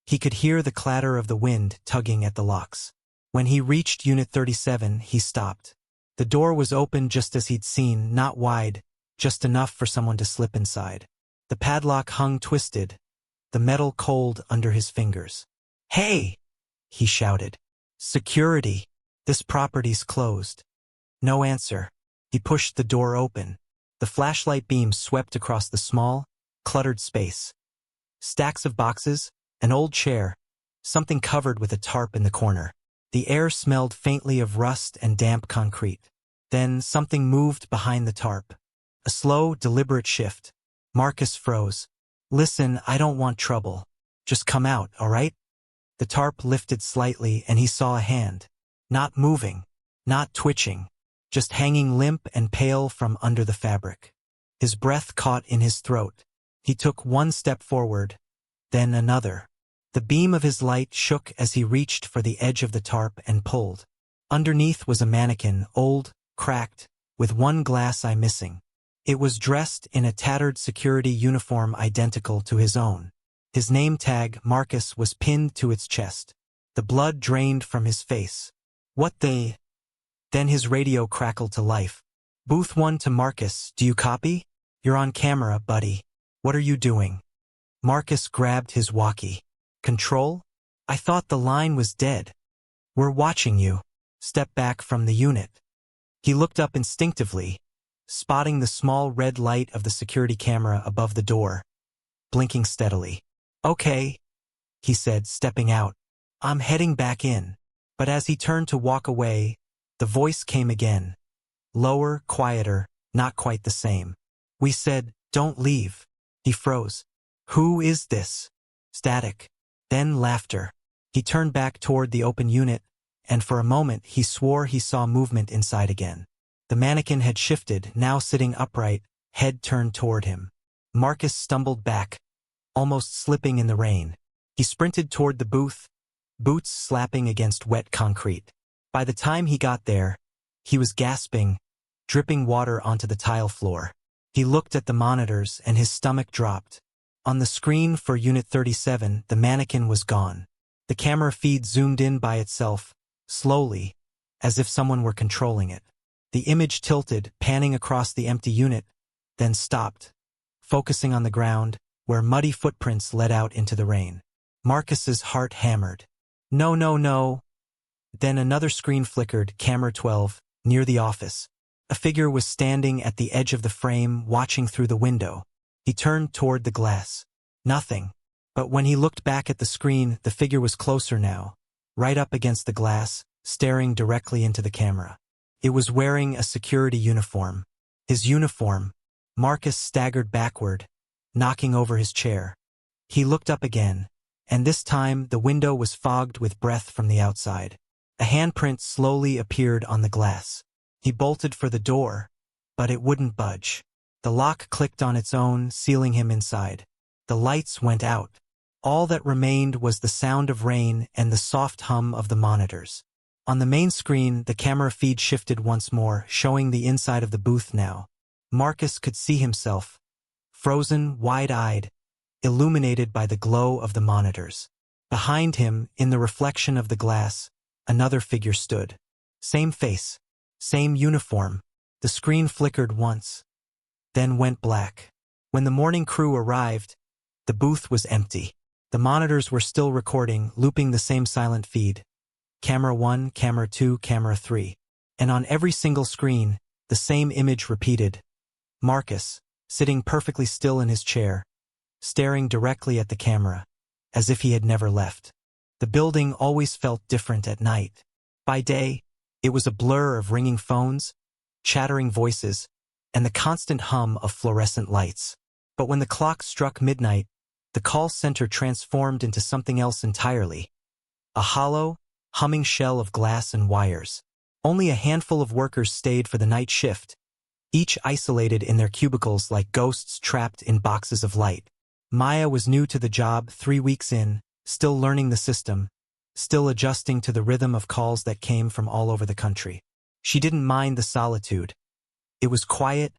he could hear the clatter of the wind tugging at the locks. When he reached Unit 37, he stopped. The door was open just as he'd seen, not wide, just enough for someone to slip inside. The padlock hung twisted, the metal cold under his fingers. "Hey!" he shouted. "Security! This property's closed." No answer. He pushed the door open. The flashlight beam swept across the small, cluttered space. Stacks of boxes, an old chair, something covered with a tarp in the corner. The air smelled faintly of rust and damp concrete. Then something moved behind the tarp. A slow, deliberate shift. Marcus froze. "Listen, I don't want trouble. Just come out, all right?" The tarp lifted slightly and he saw a hand. Not moving, not twitching, just hanging limp and pale from under the fabric. His breath caught in his throat. He took one step forward, then another. The beam of his light shook as he reached for the edge of the tarp and pulled. Underneath was a mannequin, old, cracked, with one glass eye missing. It was dressed in a tattered security uniform identical to his own. His name tag, Marcus, was pinned to its chest. The blood drained from his face. "What the—" Then his radio crackled to life. "Booth 1 to Marcus, do you copy? You're on camera, buddy. What are you doing?" Marcus grabbed his walkie. Control? I thought the line was dead. We're watching you. Step back from the unit. He looked up instinctively, spotting the small red light of the security camera above the door, blinking steadily. Okay, he said, stepping out. I'm heading back in. But as he turned to walk away, the voice came again. Lower, quieter, not quite the same. We said, don't leave. He froze. Who is this? Static. Then laughter. He turned back toward the open unit, and for a moment he swore he saw movement inside again. The mannequin had shifted, now sitting upright, head turned toward him. Marcus stumbled back, almost slipping in the rain. He sprinted toward the booth, boots slapping against wet concrete. By the time he got there, he was gasping, dripping water onto the tile floor. He looked at the monitors and his stomach dropped. On the screen for Unit 37, the mannequin was gone. The camera feed zoomed in by itself, slowly, as if someone were controlling it. The image tilted, panning across the empty unit, then stopped, focusing on the ground, where muddy footprints led out into the rain. Marcus's heart hammered. No, no, no. Then another screen flickered, camera 12, near the office. A figure was standing at the edge of the frame, watching through the window. He turned toward the glass. Nothing. But when he looked back at the screen, the figure was closer now, right up against the glass, staring directly into the camera. It was wearing a security uniform. His uniform. Marcus staggered backward, knocking over his chair. He looked up again, and this time the window was fogged with breath from the outside. A handprint slowly appeared on the glass. He bolted for the door, but it wouldn't budge. The lock clicked on its own, sealing him inside. The lights went out. All that remained was the sound of rain and the soft hum of the monitors. On the main screen, the camera feed shifted once more, showing the inside of the booth now. Marcus could see himself, frozen, wide-eyed, illuminated by the glow of the monitors. Behind him, in the reflection of the glass, another figure stood. Same face, same uniform. The screen flickered once, then went black. When the morning crew arrived, the booth was empty. The monitors were still recording, looping the same silent feed. Camera 1, Camera 2, Camera 3. And on every single screen, the same image repeated. Marcus, sitting perfectly still in his chair, staring directly at the camera, as if he had never left. The building always felt different at night. By day, it was a blur of ringing phones, chattering voices, and the constant hum of fluorescent lights. But when the clock struck midnight, the call center transformed into something else entirely. A hollow, humming shell of glass and wires. Only a handful of workers stayed for the night shift, each isolated in their cubicles like ghosts trapped in boxes of light. Maya was new to the job, 3 weeks in, still learning the system, still adjusting to the rhythm of calls that came from all over the country. She didn't mind the solitude. It was quiet,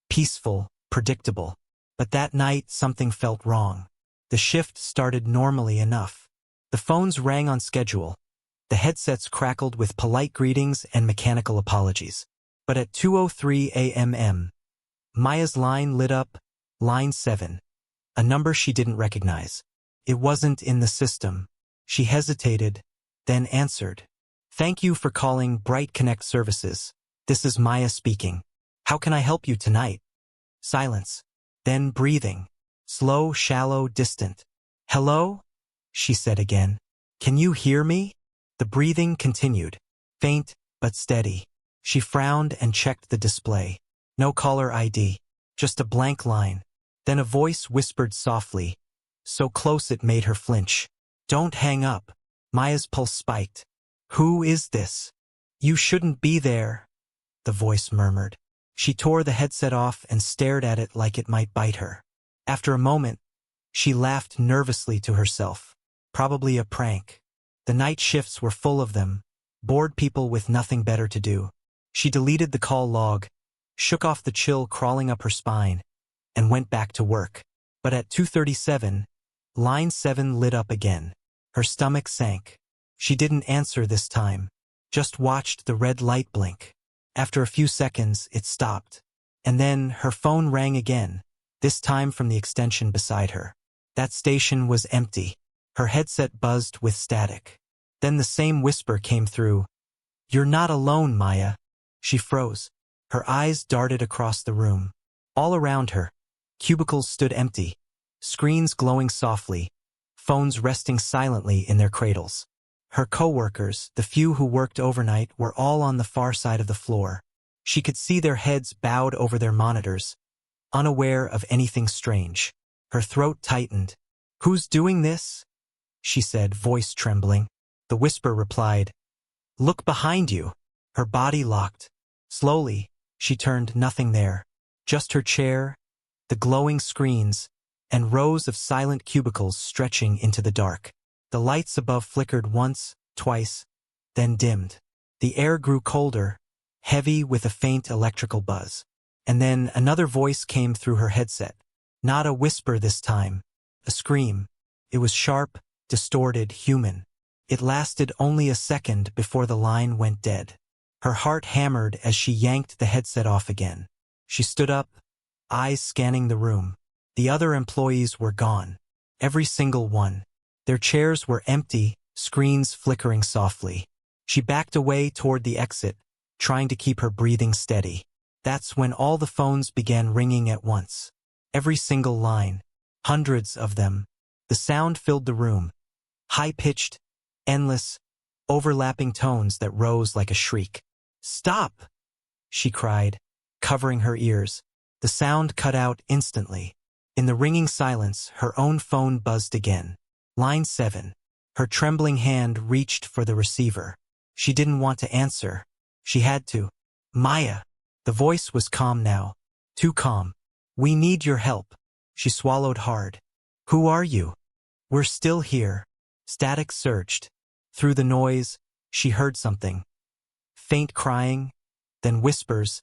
peaceful, predictable. But that night something felt wrong. The shift started normally enough. The phones rang on schedule. The headsets crackled with polite greetings and mechanical apologies. But at 2:03 a.m., Maya's line lit up, line 7, a number she didn't recognize. It wasn't in the system. She hesitated, then answered. Thank you for calling Bright Connect Services. This is Maya speaking. How can I help you tonight? Silence. Then breathing. Slow, shallow, distant. Hello? She said again. Can you hear me? The breathing continued. Faint, but steady. She frowned and checked the display. No caller ID. Just a blank line. Then a voice whispered softly, so close it made her flinch. Don't hang up. Maya's pulse spiked. Who is this? You shouldn't be there, the voice murmured. She tore the headset off and stared at it like it might bite her. After a moment, she laughed nervously to herself. Probably a prank. The night shifts were full of them, bored people with nothing better to do. She deleted the call log, shook off the chill crawling up her spine, and went back to work. But at 2:37, line 7 lit up again. Her stomach sank. She didn't answer this time, just watched the red light blink. After a few seconds, it stopped. And then her phone rang again, this time from the extension beside her. That station was empty. Her headset buzzed with static. Then the same whisper came through. "You're not alone, Maya." She froze. Her eyes darted across the room. All around her, cubicles stood empty, screens glowing softly, phones resting silently in their cradles. Her co-workers, the few who worked overnight, were all on the far side of the floor. She could see their heads bowed over their monitors, unaware of anything strange. Her throat tightened. "Who's doing this?" she said, voice trembling. The whisper replied, "Look behind you." Her body locked. Slowly, she turned. Nothing there. Just her chair, the glowing screens, and rows of silent cubicles stretching into the dark. The lights above flickered once, twice, then dimmed. The air grew colder, heavy with a faint electrical buzz. And then another voice came through her headset. Not a whisper this time, a scream. It was sharp, distorted, human. It lasted only a second before the line went dead. Her heart hammered as she yanked the headset off again. She stood up, eyes scanning the room. The other employees were gone. Every single one. Their chairs were empty, screens flickering softly. She backed away toward the exit, trying to keep her breathing steady. That's when all the phones began ringing at once. Every single line. Hundreds of them. The sound filled the room. High-pitched, endless, overlapping tones that rose like a shriek. "Stop!" she cried, covering her ears. The sound cut out instantly. In the ringing silence, her own phone buzzed again. Line 7. Her trembling hand reached for the receiver. She didn't want to answer. She had to. "Maya." The voice was calm now. Too calm. "We need your help." She swallowed hard. "Who are you?" "We're still here." Static surged. Through the noise, she heard something. Faint crying, then whispers,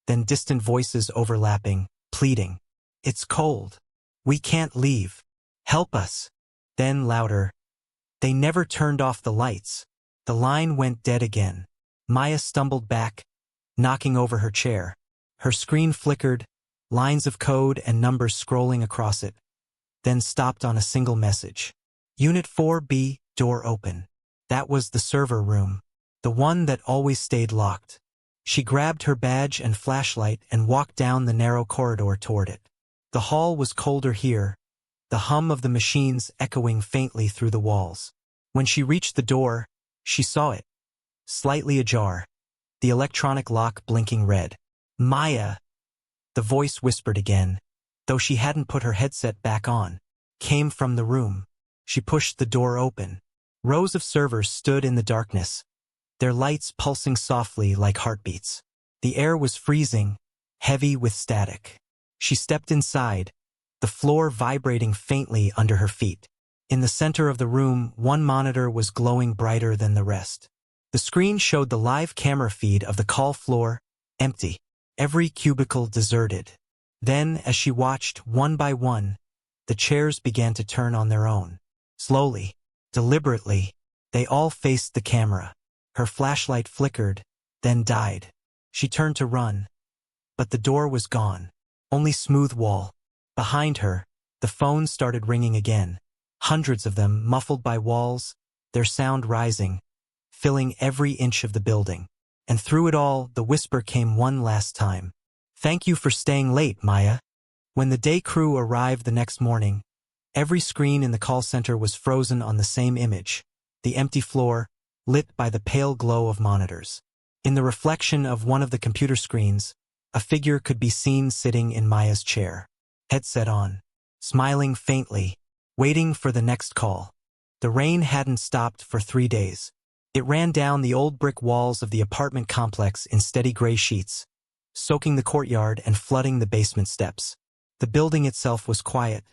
then distant voices overlapping, pleading. "It's cold. We can't leave. Help us." Then louder. "They never turned off the lights." The line went dead again. Maya stumbled back, knocking over her chair. Her screen flickered, lines of code and numbers scrolling across it, then stopped on a single message. "Unit 4B, door open." That was the server room, the one that always stayed locked. She grabbed her badge and flashlight and walked down the narrow corridor toward it. The hall was colder here, the hum of the machines echoing faintly through the walls. When she reached the door, she saw it, slightly ajar, the electronic lock blinking red. "Maya," the voice whispered again, though she hadn't put her headset back on, came from the room. She pushed the door open. Rows of servers stood in the darkness, their lights pulsing softly like heartbeats. The air was freezing, heavy with static. She stepped inside, the floor vibrating faintly under her feet. In the center of the room, one monitor was glowing brighter than the rest. The screen showed the live camera feed of the call floor, empty, every cubicle deserted. Then, as she watched, one by one, the chairs began to turn on their own. Slowly, deliberately, they all faced the camera. Her flashlight flickered, then died. She turned to run, but the door was gone. Only smooth wall. Behind her, the phones started ringing again. Hundreds of them, muffled by walls, their sound rising, filling every inch of the building. And through it all, the whisper came one last time. "Thank you for staying late, Maya." When the day crew arrived the next morning, every screen in the call center was frozen on the same image, the empty floor, lit by the pale glow of monitors. In the reflection of one of the computer screens, a figure could be seen sitting in Maya's chair, headset on, smiling faintly, waiting for the next call. The rain hadn't stopped for 3 days. It ran down the old brick walls of the apartment complex in steady gray sheets, soaking the courtyard and flooding the basement steps. The building itself was quiet,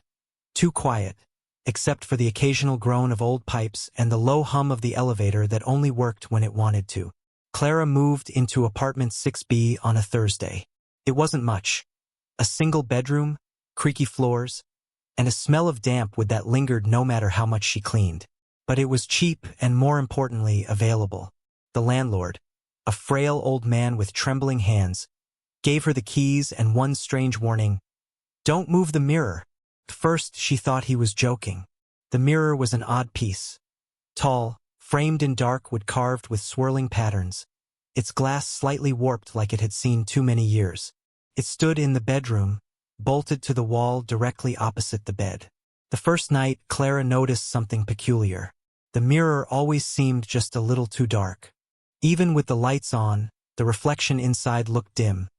too quiet, except for the occasional groan of old pipes and the low hum of the elevator that only worked when it wanted to. Clara moved into apartment 6B on a Thursday. It wasn't much. A single bedroom, creaky floors, and a smell of damp wood that lingered no matter how much she cleaned. But it was cheap and, more importantly, available. The landlord, a frail old man with trembling hands, gave her the keys and one strange warning: "Don't move the mirror." At first, she thought he was joking. The mirror was an odd piece. Tall, framed in dark wood carved with swirling patterns. Its glass slightly warped like it had seen too many years. It stood in the bedroom, bolted to the wall directly opposite the bed. The first night, Clara noticed something peculiar. The mirror always seemed just a little too dark. Even with the lights on, the reflection inside looked dim,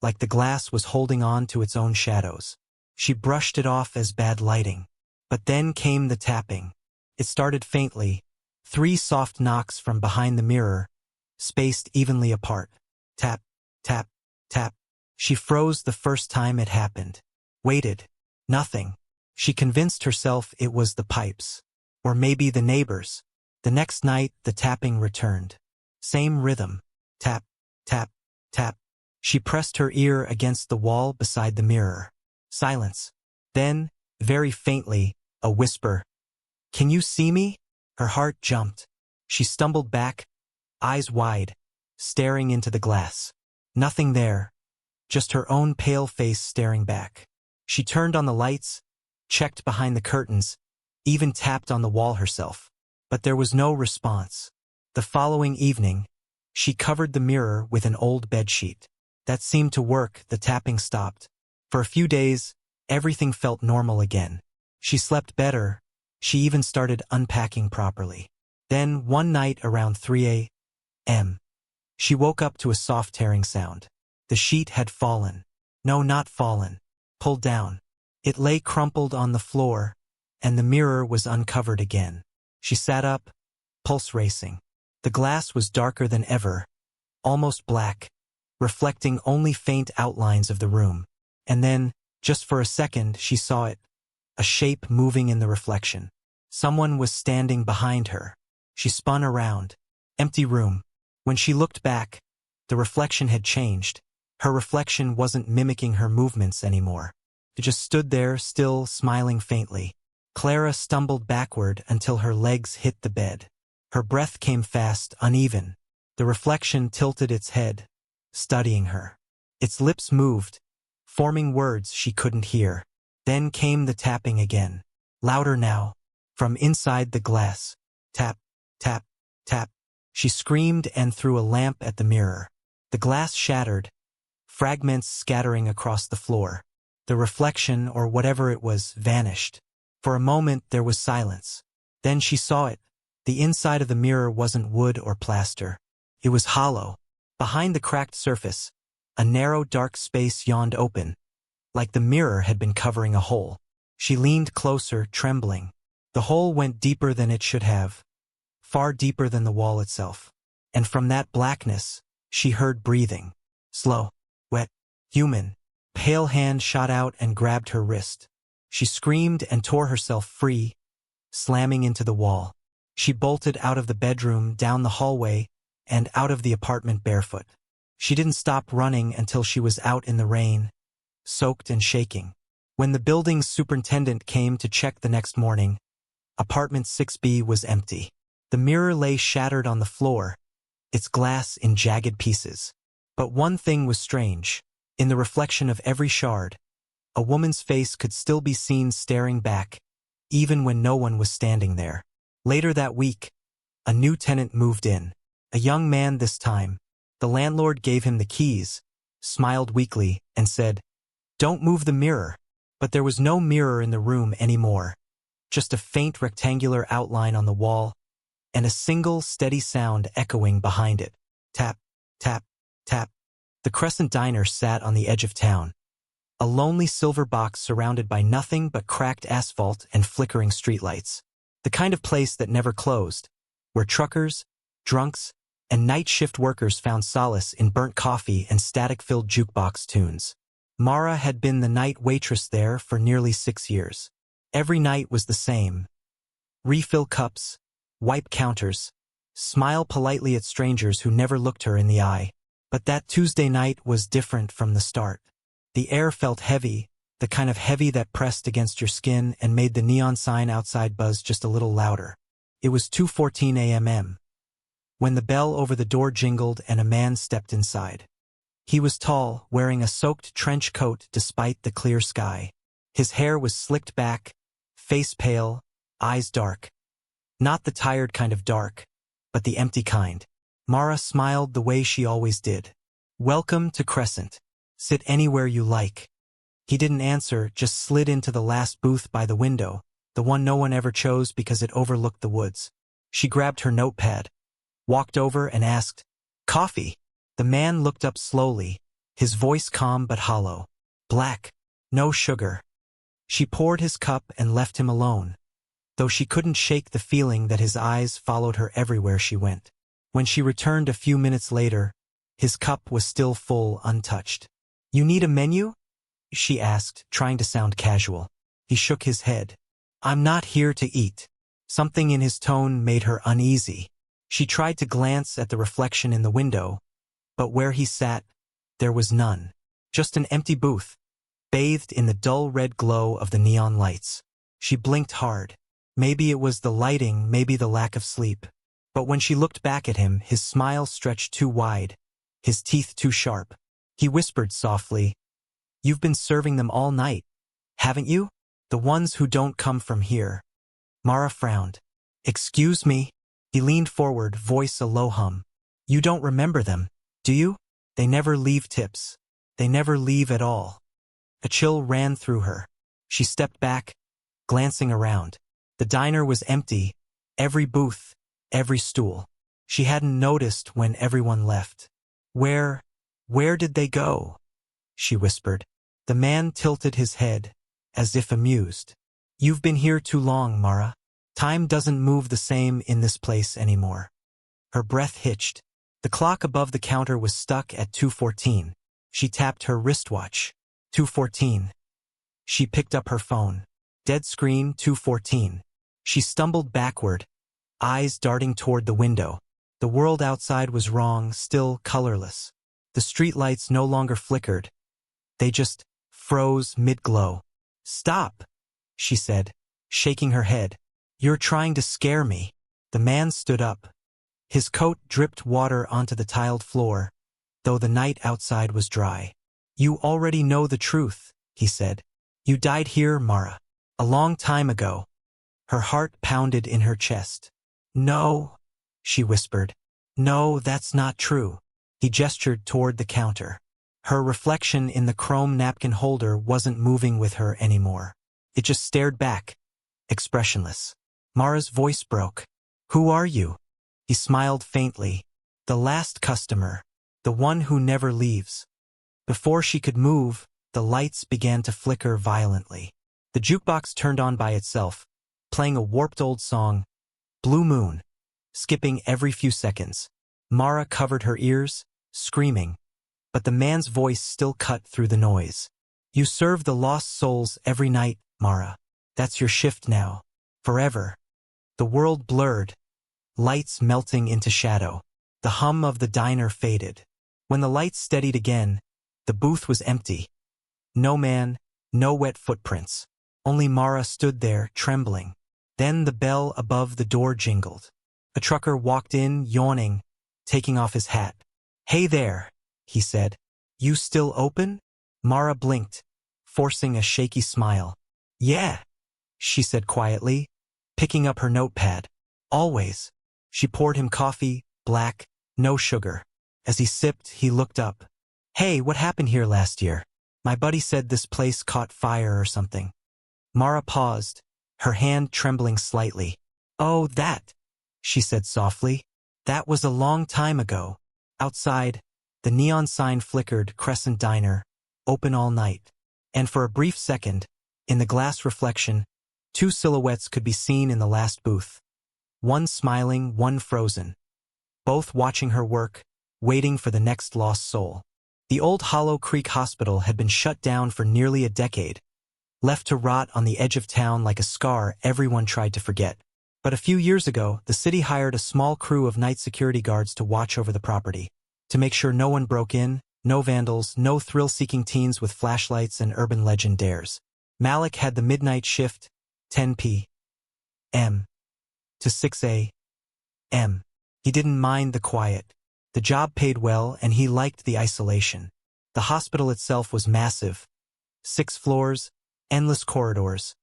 like the glass was holding on to its own shadows. She brushed it off as bad lighting. But then came the tapping. It started faintly, 3 soft knocks from behind the mirror, spaced evenly apart. Tap, tap, tap. She froze the first time it happened. Waited. Nothing. She convinced herself it was the pipes. Or maybe the neighbors. The next night, the tapping returned. Same rhythm. Tap, tap, tap. She pressed her ear against the wall beside the mirror. Silence. Then, very faintly, a whisper. "Can you see me?" Her heart jumped. She stumbled back, eyes wide, staring into the glass. Nothing there. Just her own pale face staring back. She turned on the lights, checked behind the curtains, even tapped on the wall herself. But there was no response. The following evening, she covered the mirror with an old bedsheet. That seemed to work. The tapping stopped. For a few days, everything felt normal again. She slept better. She even started unpacking properly. Then, one night around 3 a.m., she woke up to a soft tearing sound. The sheet had fallen. No, not fallen. Pulled down. It lay crumpled on the floor, and the mirror was uncovered again. She sat up, pulse racing. The glass was darker than ever, almost black, reflecting only faint outlines of the room. And then, just for a second, she saw it. A shape moving in the reflection. Someone was standing behind her. She spun around. Empty room. When she looked back, the reflection had changed. Her reflection wasn't mimicking her movements anymore. It just stood there, still smiling faintly. Clara stumbled backward until her legs hit the bed. Her breath came fast, uneven. The reflection tilted its head, studying her. Its lips moved, forming words she couldn't hear. Then came the tapping again. Louder now. From inside the glass. Tap, tap, tap. She screamed and threw a lamp at the mirror. The glass shattered, fragments scattering across the floor. The reflection, or whatever it was, vanished. For a moment there was silence. Then she saw it. The inside of the mirror wasn't wood or plaster. It was hollow. Behind the cracked surface, a narrow dark space yawned open, like the mirror had been covering a hole. She leaned closer, trembling. The hole went deeper than it should have, far deeper than the wall itself. And from that blackness, she heard breathing. Slow, wet, human. Pale hand shot out and grabbed her wrist. She screamed and tore herself free, slamming into the wall. She bolted out of the bedroom, down the hallway, and out of the apartment barefoot. She didn't stop running until she was out in the rain, soaked and shaking. When the building's superintendent came to check the next morning, apartment 6B was empty. The mirror lay shattered on the floor, its glass in jagged pieces. But one thing was strange. In the reflection of every shard, a woman's face could still be seen staring back, even when no one was standing there. Later that week, a new tenant moved in. A young man this time. The landlord gave him the keys, smiled weakly, and said, "Don't move the mirror." But there was no mirror in the room anymore. Just a faint rectangular outline on the wall, and a single steady sound echoing behind it. Tap, tap, tap. The Crescent Diner sat on the edge of town. A lonely silver box surrounded by nothing but cracked asphalt and flickering streetlights. The kind of place that never closed, where truckers, drunks, and night shift workers found solace in burnt coffee and static-filled jukebox tunes. Mara had been the night waitress there for nearly 6 years. Every night was the same. Refill cups, wipe counters, smile politely at strangers who never looked her in the eye. But that Tuesday night was different from the start. The air felt heavy, the kind of heavy that pressed against your skin and made the neon sign outside buzz just a little louder. It was 2:14 a.m. when the bell over the door jingled and a man stepped inside. He was tall, wearing a soaked trench coat despite the clear sky. His hair was slicked back, face pale, eyes dark. Not the tired kind of dark, but the empty kind. Mara smiled the way she always did. "Welcome to Crescent. Sit anywhere you like." He didn't answer, just slid into the last booth by the window, the one no one ever chose because it overlooked the woods. She grabbed her notepad, walked over and asked, "Coffee?" The man looked up slowly, his voice calm but hollow. "Black. No sugar." She poured his cup and left him alone, though she couldn't shake the feeling that his eyes followed her everywhere she went. When she returned a few minutes later, his cup was still full, untouched. "You need a menu?" she asked, trying to sound casual. He shook his head. "I'm not here to eat." Something in his tone made her uneasy. She tried to glance at the reflection in the window, but where he sat, there was none. Just an empty booth, bathed in the dull red glow of the neon lights. She blinked hard. Maybe it was the lighting, maybe the lack of sleep. But when she looked back at him, his smile stretched too wide, his teeth too sharp. He whispered softly, "You've been serving them all night, haven't you? The ones who don't come from here." Mara frowned. "Excuse me?" He leaned forward, voice a low hum. "You don't remember them, do you? They never leave tips. They never leave at all." A chill ran through her. She stepped back, glancing around. The diner was empty, every booth, every stool. She hadn't noticed when everyone left. Where did they go?" she whispered. The man tilted his head, as if amused. "You've been here too long, Mara. Time doesn't move the same in this place anymore." Her breath hitched. The clock above the counter was stuck at 2:14. She tapped her wristwatch. 2:14. She picked up her phone. Dead screen, 2:14. She stumbled backward, eyes darting toward the window. The world outside was wrong, still colorless. The streetlights no longer flickered. They just froze mid-glow. "Stop," she said, shaking her head. "You're trying to scare me." The man stood up. His coat dripped water onto the tiled floor, though the night outside was dry. "You already know the truth," he said. "You died here, Mara. A long time ago." Her heart pounded in her chest. "No," she whispered. "No, that's not true." He gestured toward the counter. Her reflection in the chrome napkin holder wasn't moving with her anymore. It just stared back, expressionless. Mara's voice broke. "Who are you?" He smiled faintly. "The last customer. The one who never leaves." Before she could move, the lights began to flicker violently. The jukebox turned on by itself, playing a warped old song, "Blue Moon," skipping every few seconds. Mara covered her ears, screaming, but the man's voice still cut through the noise. "You serve the lost souls every night, Mara. That's your shift now. Forever." The world blurred, lights melting into shadow. The hum of the diner faded. When the lights steadied again, the booth was empty. No man, no wet footprints. Only Mara stood there, trembling. Then the bell above the door jingled. A trucker walked in, yawning, taking off his hat. "Hey there," he said. "You still open?" Mara blinked, forcing a shaky smile. "Yeah," she said quietly, picking up her notepad. "Always." She poured him coffee, black, no sugar. As he sipped, he looked up. "Hey, what happened here last year? My buddy said this place caught fire or something." Mara paused, her hand trembling slightly. "Oh, that," she said softly. "That was a long time ago." Outside, the neon sign flickered, Crescent Diner, open all night. And for a brief second, in the glass reflection, two silhouettes could be seen in the last booth. One smiling, one frozen. Both watching her work, waiting for the next lost soul. The old Hollow Creek Hospital had been shut down for nearly a decade, left to rot on the edge of town like a scar everyone tried to forget. But a few years ago, the city hired a small crew of night security guards to watch over the property, to make sure no one broke in, no vandals, no thrill-seeking teens with flashlights and urban legend dares. Malik had the midnight shift, 10 p.m. to 6 a.m. He didn't mind the quiet. The job paid well, and he liked the isolation. The hospital itself was massive. 6 floors, Endless corridors.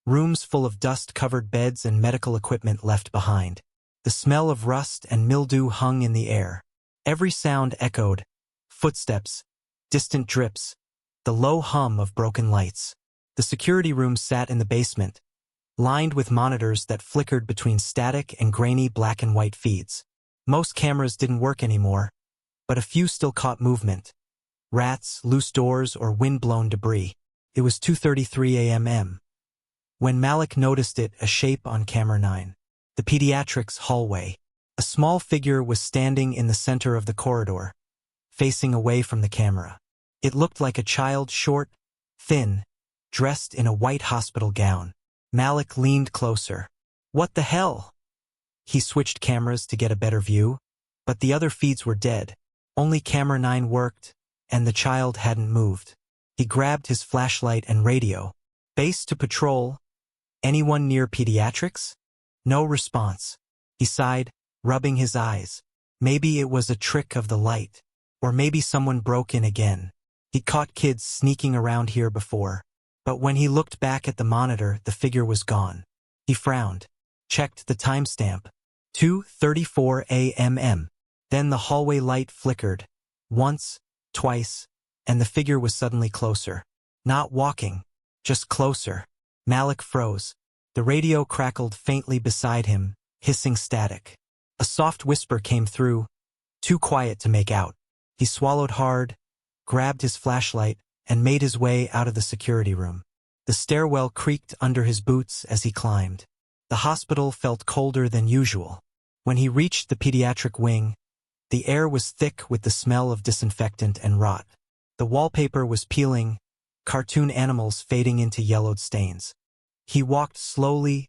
Rooms full of dust-covered beds and medical equipment left behind. The smell of rust and mildew hung in the air. Every sound echoed. Footsteps, distant drips, the low hum of broken lights. The security room sat in the basement, lined with monitors that flickered between static and grainy black and white feeds. Most cameras didn't work anymore, but a few still caught movement. Rats, loose doors, or wind-blown debris. It was 2:33 a.m. when Malik noticed it, a shape on camera 9. The pediatrics hallway. A small figure was standing in the center of the corridor, facing away from the camera. It looked like a child, short, thin, dressed in a white hospital gown. Malik leaned closer. What the hell? He switched cameras to get a better view, but the other feeds were dead. Only camera 9 worked, and the child hadn't moved. He grabbed his flashlight and radio. Base to patrol. Anyone near pediatrics? No response. He sighed, rubbing his eyes. Maybe it was a trick of the light. Or maybe someone broke in again. He caught kids sneaking around here before. But when he looked back at the monitor, the figure was gone. He frowned, checked the timestamp. 2:34 a.m. Then the hallway light flickered. Once, twice, and the figure was suddenly closer. Not walking, just closer. Malik froze. The radio crackled faintly beside him, hissing static. A soft whisper came through, too quiet to make out. He swallowed hard, grabbed his flashlight, and made his way out of the security room. The stairwell creaked under his boots as he climbed. The hospital felt colder than usual. When he reached the pediatric wing, the air was thick with the smell of disinfectant and rot. The wallpaper was peeling, cartoon animals fading into yellowed stains. He walked slowly,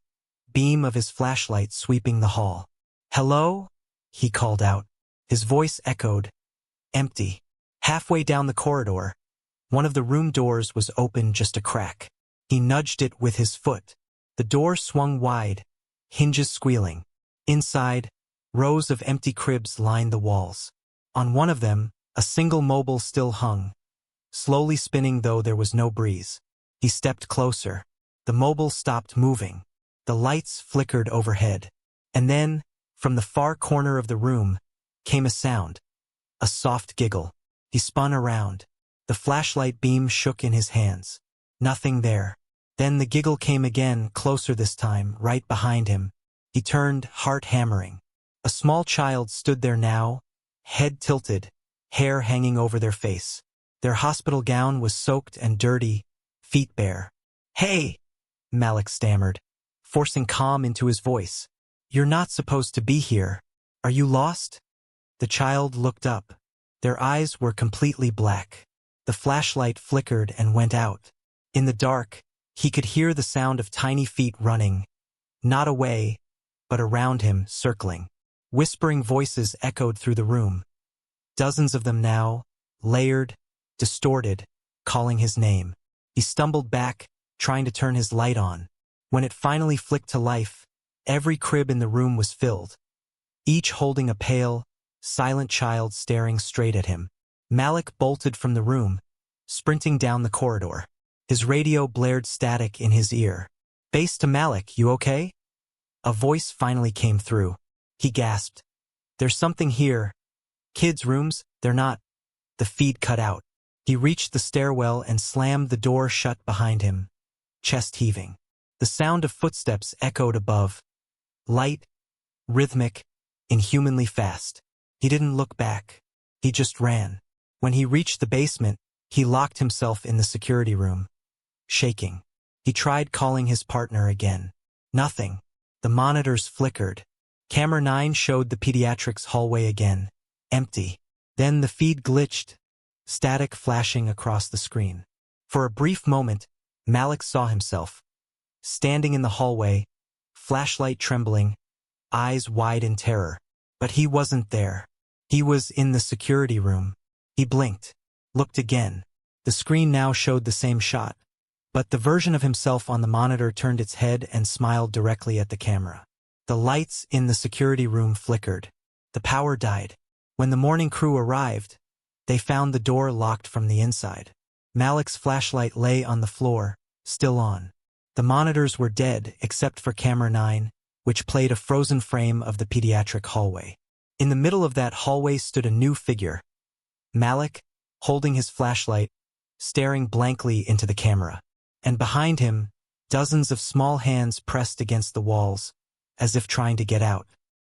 beam of his flashlight sweeping the hall. "Hello?" he called out. His voice echoed. Empty. Halfway down the corridor, one of the room doors was open just a crack. He nudged it with his foot. The door swung wide, hinges squealing. Inside, rows of empty cribs lined the walls. On one of them, a single mobile still hung, slowly spinning though there was no breeze. He stepped closer. The mobile stopped moving. The lights flickered overhead. And then, from the far corner of the room, came a sound. A soft giggle. He spun around. The flashlight beam shook in his hands. Nothing there. Then the giggle came again, closer this time, right behind him. He turned, heart hammering. A small child stood there now, head tilted, hair hanging over their face. Their hospital gown was soaked and dirty, feet bare. "Hey!" Malik stammered, forcing calm into his voice. "You're not supposed to be here. Are you lost?" The child looked up. Their eyes were completely black. The flashlight flickered and went out. In the dark, he could hear the sound of tiny feet running, not away, but around him, circling. Whispering voices echoed through the room. Dozens of them now, layered, distorted, calling his name. He stumbled back, trying to turn his light on. When it finally flicked to life, every crib in the room was filled, each holding a pale, silent child staring straight at him. Malik bolted from the room, sprinting down the corridor. His radio blared static in his ear. "Base to Malik, you okay?" A voice finally came through. He gasped. "There's something here. Kids' rooms, they're not." The feed cut out. He reached the stairwell and slammed the door shut behind him, chest heaving. The sound of footsteps echoed above. Light, rhythmic, inhumanly fast. He didn't look back. He just ran. When he reached the basement, he locked himself in the security room, shaking. He tried calling his partner again. Nothing. The monitors flickered. Camera 9 showed the pediatrics hallway again, empty. Then the feed glitched, static flashing across the screen. For a brief moment, Malik saw himself, standing in the hallway, flashlight trembling, eyes wide in terror. But he wasn't there. He was in the security room. He blinked, looked again. The screen now showed the same shot, but the version of himself on the monitor turned its head and smiled directly at the camera. The lights in the security room flickered. The power died. When the morning crew arrived, they found the door locked from the inside. Malik's flashlight lay on the floor, still on. The monitors were dead except for camera 9, which played a frozen frame of the pediatric hallway. In the middle of that hallway stood a new figure, Malik, holding his flashlight, staring blankly into the camera. And behind him, dozens of small hands pressed against the walls, as if trying to get out.